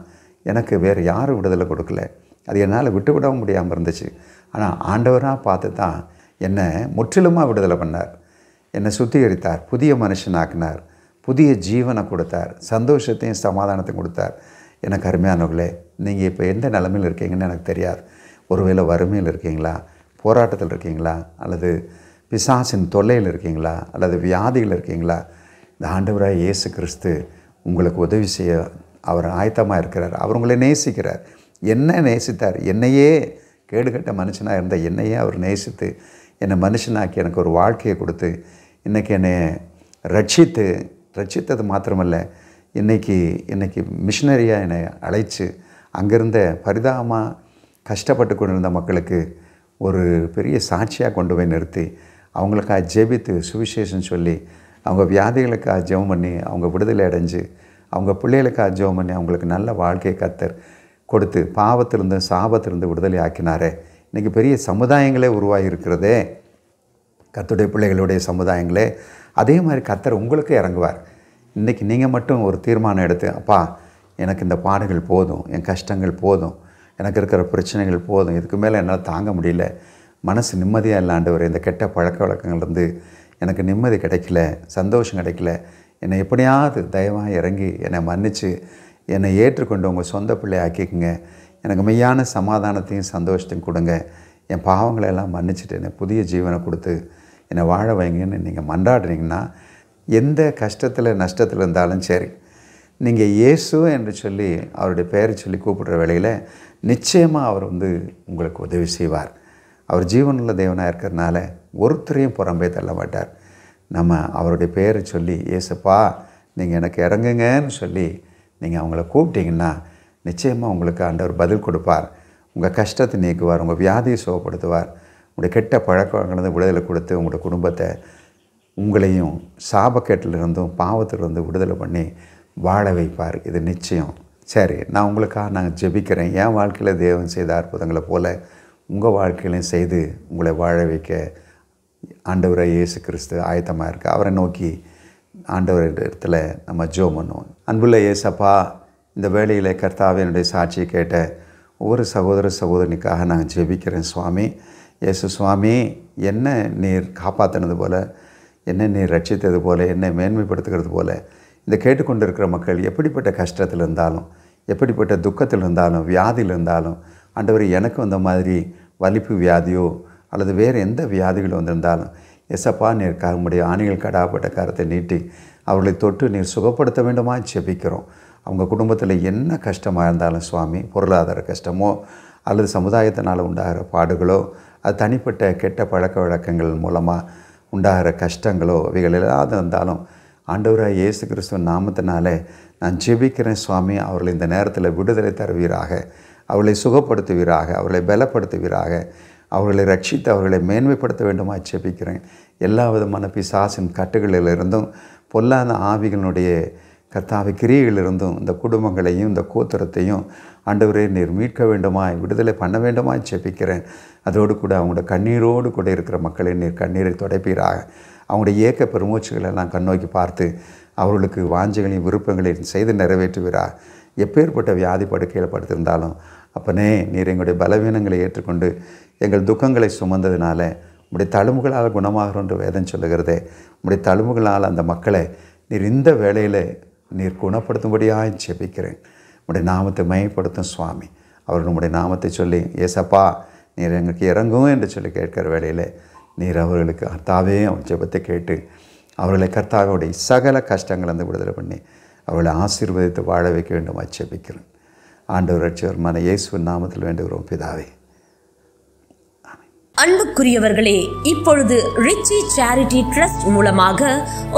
எனக்கு வேறு யாரும் விடுதலை கொடுக்கல. அது என்னால் விட்டுவிடவும் முடியாமல் இருந்துச்சு. ஆனால் ஆண்டவராக பார்த்து தான் என்னை முற்றிலுமாக விடுதலை பண்ணார், என்னை சுத்திகரித்தார், புதிய மனுஷனாக்கினார், புதிய ஜீவனை கொடுத்தார், சந்தோஷத்தையும் சமாதானத்தையும் கொடுத்தார். எனக்கு அருமையானவர்களே, நீங்கள் இப்போ எந்த நிலைமையில் இருக்கீங்கன்னு எனக்கு தெரியாது. ஒருவேளை வறுமையில் இருக்கீங்களா, போராட்டத்தில் இருக்கீங்களா, அல்லது பிசாசின் தொல்லையில் இருக்கீங்களா, அல்லது வியாதியில் இருக்கீங்களா, இந்த ஆண்டவராக இயேசு கிறிஸ்து உங்களுக்கு உதவி செய்ய அவர் ஆயத்தமாக இருக்கிறார். அவர் உங்களை நேசிக்கிறார். என்ன நேசித்தார், என்னையே கேடுகட்ட மனுஷனாக இருந்த என்னையே அவர் நேசித்து என்னை மனுஷனாக்கி எனக்கு ஒரு வாழ்க்கையை கொடுத்து இன்றைக்கி என்னை ரட்சித்து ரட்சித்தது மாத்திரமல்ல, இன்றைக்கி மிஷினரியாக என்னை அழைச்சி அங்கிருந்த பரிதாபமாக கஷ்டப்பட்டு கொண்டிருந்த மக்களுக்கு ஒரு பெரிய சாட்சியாக கொண்டு போய் நிறுத்தி அவங்களுக்காக ஜெபித்து சுவிசேஷம் சொல்லி அவங்க வியாதிகளுக்காக ஜெபம் பண்ணி அவங்க விடுதலை அடைஞ்சு அவங்க பிள்ளைகளுக்காக ஜெபம் பண்ணி அவங்களுக்கு நல்ல வாழ்க்கையை கர்த்தர் கொடுத்து பாவத்திலிருந்து சாபத்திலிருந்து விடுதலை ஆக்கினாரே. இன்றைக்கி பெரிய சமுதாயங்களே உருவாகி இருக்கிறதே, கர்த்தருடைய பிள்ளைகளுடைய சமுதாயங்களே. அதே மாதிரி கர்த்தர் உங்களுக்கு இறங்குவார். இன்றைக்கி நீங்கள் மட்டும் ஒரு தீர்மானம் எடுத்து, அப்பா எனக்கு இந்த பாடுகள் போதும், என் கஷ்டங்கள் போதும், எனக்கு இருக்கிற பிரச்சனைகள் போதும், இதுக்கு மேலே என்னால் தாங்க முடியல, மனசு நிம்மதியாக இல்லை ஆண்டவரே, இந்த கெட்ட பழக்க வழக்கங்கள்லேருந்து எனக்கு நிம்மதி கிடைக்கல, சந்தோஷம் கிடைக்கல, என்னை எப்படியாவது தயவாக இறங்கி என்னை மன்னித்து என்னை ஏற்றுக்கொண்டு உங்கள் சொந்த பிள்ளை ஆக்கிக்குங்க, எனக்கு மெய்யான சமாதானத்தையும் சந்தோஷத்தையும் கொடுங்க, என் பாவங்களை எல்லாம் மன்னிச்சுட்டு என்னை புதிய ஜீவனை கொடுத்து என்னை வாழ வைங்கன்னு நீங்கள் மன்றாடுறீங்கன்னா, எந்த கஷ்டத்தில் நஷ்டத்தில் இருந்தாலும் சரி, நீங்கள் இயேசு என்று சொல்லி அவருடைய பெயரை சொல்லி கூப்பிடுற வேளையில் நிச்சயமாக அவர் உங்களுக்கு உதவி செய்வார். அவர் ஜீவனுள்ள தேவனாக இருக்கிறதுனால ஒருத்தரையும் புறம்பே தள்ள மாட்டார். நம்ம அவருடைய பெயரை சொல்லி, இயேசுப்பா நீங்கள் எனக்கு இறங்குங்கன்னு சொல்லி நீங்கள் அவங்கள கூப்பிட்டீங்கன்னா நிச்சயமாக உங்களுக்கு ஆண்டவர் பதில் கொடுப்பார். உங்கள் கஷ்டத்தை நீக்குவார், உங்கள் வியாதியை சுகப்படுத்துவார், உங்களுடைய கெட்ட பழக்கங்கள்லேருந்து விடுதலை கொடுத்து உங்களுடைய குடும்பத்தை உங்களையும் சாபக்கேட்டிலிருந்தும் பாவத்திலிருந்து விடுதலை பண்ணி வாழ வைப்பார். இது நிச்சயம். சரி, நான் உங்களுக்காக நான் ஜெபிக்கிறேன். என் வாழ்க்கையில் தேவன் செய்த அற்புதங்களை போல் உங்கள் வாழ்க்கையிலையும் செய்து உங்களை வாழ வைக்க ஆண்டவரை இயேசு கிறிஸ்து ஆயத்தமாக இருக்குது. அவரை நோக்கி ஆண்டவர் இடத்துல நம்ம ஜெபம் பண்ணுவோம். அன்புள்ள இயேசப்பா, இந்த வேளையில் கர்த்தாவே என்னுடைய சாட்சியை கேட்ட ஒவ்வொரு சகோதர சகோதரனுக்காக நான் ஜெபிக்கிறேன் சுவாமி. இயேசு சுவாமி, என்ன நீர் காப்பாற்றினது போல், என்ன நீர் ரட்சித்தது போல், என்னை மேன்மைப்படுத்துகிறது போல் இந்த கேட்டுக்கொண்டு இருக்கிற மக்கள் எப்படிப்பட்ட கஷ்டத்தில் இருந்தாலும், எப்படிப்பட்ட துக்கத்தில் இருந்தாலும், வியாதியில் இருந்தாலும், ஆண்டவர் எனக்கு வந்த மாதிரி வலிப்பு வியாதியோ அல்லது வேறு எந்த வியாதிகள் வந்திருந்தாலும் எசப்பா நீர் உம்முடைய ஆணிகள் கடாப்பட்ட கரத்தை நீட்டி அவர்களை தொட்டு நீர் சுகப்படுத்த வேண்டுமா ஜெபிக்கிறோம். அவங்க குடும்பத்தில் என்ன கஷ்டமாக இருந்தாலும் சுவாமி, பொருளாதார கஷ்டமோ அல்லது சமுதாயத்தினால் உண்டாகிற பாடுகளோ, அது தனிப்பட்ட கெட்ட பழக்க வழக்கங்கள் மூலமாக உண்டாகிற கஷ்டங்களோ, அவைகள் எல்லாம் இருந்தாலும் ஆண்டவராக இயேசு கிறிஸ்துவின் நாமத்தினாலே நான் ஜெபிக்கிறேன் சுவாமி. அவர்களை இந்த நேரத்தில் விடுதலை தருவீராக, அவர்களை சுகப்படுத்துவீராக, அவர்களை பலப்படுத்துவீராக, அவர்களை ரட்சித்து அவர்களை மேன்மைப்படுத்த வேண்டுமா ஜெபிக்கிறேன். எல்லா விதமான பிசாசின் கட்டுகளிலிருந்தும் பொல்லாத ஆவிகளுடைய கர்த்தாவை கிரியைகளிலிருந்தும் இந்த குடும்பங்களையும் இந்த கோத்திரத்தையும் ஆண்டவரே நீர் மீட்க வேண்டுமாய், விடுதலை பண்ண வேண்டுமாய் ஜெபிக்கிறேன். அதோடு கூட அவங்களோட கண்ணீரோடு கூட இருக்கிற மக்களை நீர் கண்ணீரை துடைப்பீராக. அவங்களுடைய ஏக்க பெருமூச்சுகளெல்லாம் கண்ணோக்கி பார்த்து அவர்களுக்கு வாஞ்சைகளையும் விருப்பங்களையும் செய்து நிறைவேற்றுவீராக. எப்பேற்பட்ட வியாதி படுக்கையில் படுத்திருந்தாலும் அப்பனே நீர் எங்களுடைய பலவீனங்களை ஏற்றுக்கொண்டு எங்கள் துக்கங்களை சுமந்ததினால உம்முடைய தழும்புகளால் குணமாகிறோம் என்று வேதம் சொல்லுகிறதே. உம்முடைய தழும்புகளால் அந்த மக்களை நீர் இந்த வேளையில் நீர் குணப்படுத்தும்படியாக ஜெபிக்கிறேன். உம்முடைய நாமத்தை மையப்படுத்தும் சுவாமி. அவர்கள் உம்முடைய நாமத்தை சொல்லி ஏசப்பா நீர் எங்களுக்கு இறங்கும் என்று சொல்லி கேட்கிற வேளையில் நீர் அவர்களுக்கு கர்த்தாவே ஜெபத்தை கேட்டு அவர்களை கர்த்தாவோடைய சகல கஷ்டங்களை விடுதலை பண்ணி அவர்களை ஆசீர்வதித்து வாழ வைக்க வேண்டும் ஜெபிக்கிறேன். ஆண்டவர் ரட்சகருமான இயேசுவின் நாமத்தில் வேண்டுகிறோம் பிதாவே. அன்புக்குரியவர்களே, இப்பொழுது ரிச்சி சேரிட்டி ட்ரஸ்ட் மூலமாக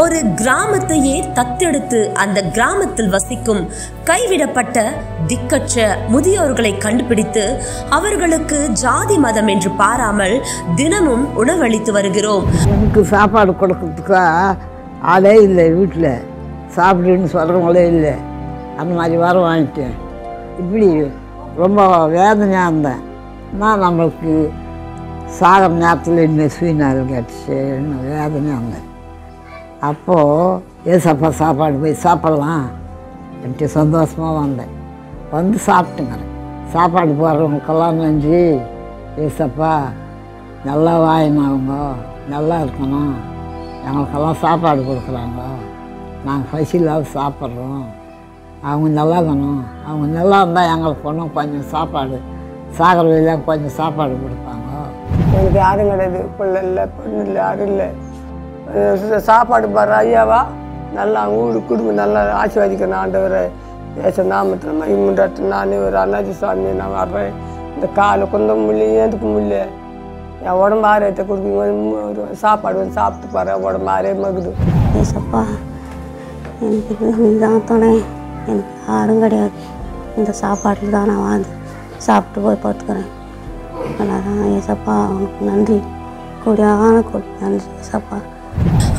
ஒரு கிராமத்தையே தத்தெடுத்து அந்த கிராமத்தில் வசிக்கும் கைவிடப்பட்ட திக்கற்ற முதியோர்களை கண்டுபிடித்து அவர்களுக்கு ஜாதி மதம் என்று பாராமல் தினமும் உணவளித்து வருகிறோம். எனக்கு சாப்பாடு கொடுக்கறதுக்கா ஆளே இல்லை, வீட்டில் சாப்பிடுன்னு சொல்கிறவங்களே இல்லை. அந்த மாதிரி வர வாங்கிட்டேன். இப்படி ரொம்ப வேதனையாக இருந்தேன். நான் நம்மளுக்கு சாகிற நேரத்தில் இன்னும் சுயநாள் கிடச்சி இன்னும் வேதனையாக இருந்தேன். அப்போது ஏசப்பா சாப்பாடு போய் சாப்பிட்லாம் எனக்கு சந்தோஷமாக வந்தேன். வந்து சாப்பிட்டுங்கிறேன். சாப்பாடு போடுறவங்களுக்கெல்லாம் நன்றி ஏசப்பா, நல்லா வாங்கினவங்க நல்லா இருக்கணும், எங்களுக்கெல்லாம் சாப்பாடு கொடுக்குறாங்க, நாங்கள் பசியில்லாத சாப்பிட்றோம், அவங்க நல்லா இருக்கணும், அவங்க நல்லா இருந்தால் எங்களுக்கு ஒன்றும் கொஞ்சம் சாப்பாடு சாகிற வழியாக கொஞ்சம் சாப்பாடு கொடுப்பாங்க. எனக்கு யாரும் கிடையாது, பிள்ளை இல்லை, பொண்ணு இல்லை, யாரும் இல்லை. சாப்பாடு பாரு ஐயாவா, நல்லா ஊடு குடும்பம் நல்லா ஆசீர்வதிக்கணும் ஆண்டவரை. ஏச நாமத்தில் மகிமுண்டாட்டு நான் ஒரு அண்ணாச்சி சுவாமி நான் வர்றேன். இந்த காலை கொஞ்சம் முடியல, ஏந்துக்க முடியல, என் உடம்பு ஆரோக்கியத்தை கொடுக்குங்க. ஒரு சாப்பாடு வந்து சாப்பிட்டு பாரு, உடம்பு ஆரே மகுது. ஏசப்பா எனக்கு நீ தான் துணை, எனக்கு யாரும் கிடையாது. இந்த சாப்பாட்டில் தான் நான் வாழ்ந்து சாப்பிட்டு போய் பார்த்துக்கிறேன். அதான் ஏசப்பா உனக்கு நன்றி, கொடியான நன்றி ஏசப்பா.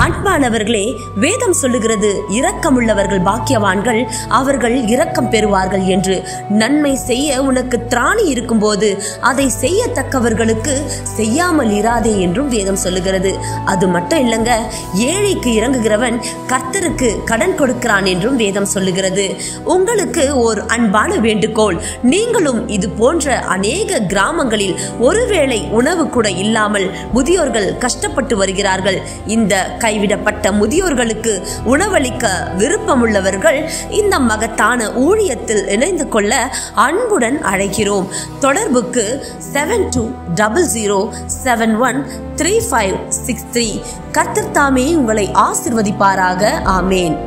அன்பானவர்களே, வேதம் சொல்லுகிறது, இரக்கமுள்ளவர்கள் பாக்கியவான்கள், அவர்கள் இரக்கம் பெறுவார்கள் என்று. நன்மை செய்ய உனக்கு திராணி இருக்கும்போது அதை செய்யத்தக்கவர்களுக்கு செய்யாமல் இராதே என்றும் வேதம் சொல்லுகிறது. அது மட்டும் இல்லைங்க, ஏழைக்கு இறங்குகிறவன் கர்த்தருக்கு கடன் கொடுக்கிறான் என்றும் வேதம் சொல்லுகிறது. உங்களுக்கு ஒரு அன்பான வேண்டுகோள், நீங்களும் இது போன்ற அநேக கிராமங்களில் ஒருவேளை உணவு கூட இல்லாமல் முதியோர்கள் கஷ்டப்பட்டு வருகிறார்கள். இந்த கைவிடப்பட்ட முதியோர்களுக்கு உணவளிக்க விருப்பமுள்ளவர்கள் இந்த மகத்தான ஊழியத்தில் இணைந்து கொள்ள அன்புடன் அழைக்கிறோம். தொடர்புக்கு 7200713563. கர்த்தர் தாமே உங்களை ஆசிர்வதிப்பாராக. ஆமேன்.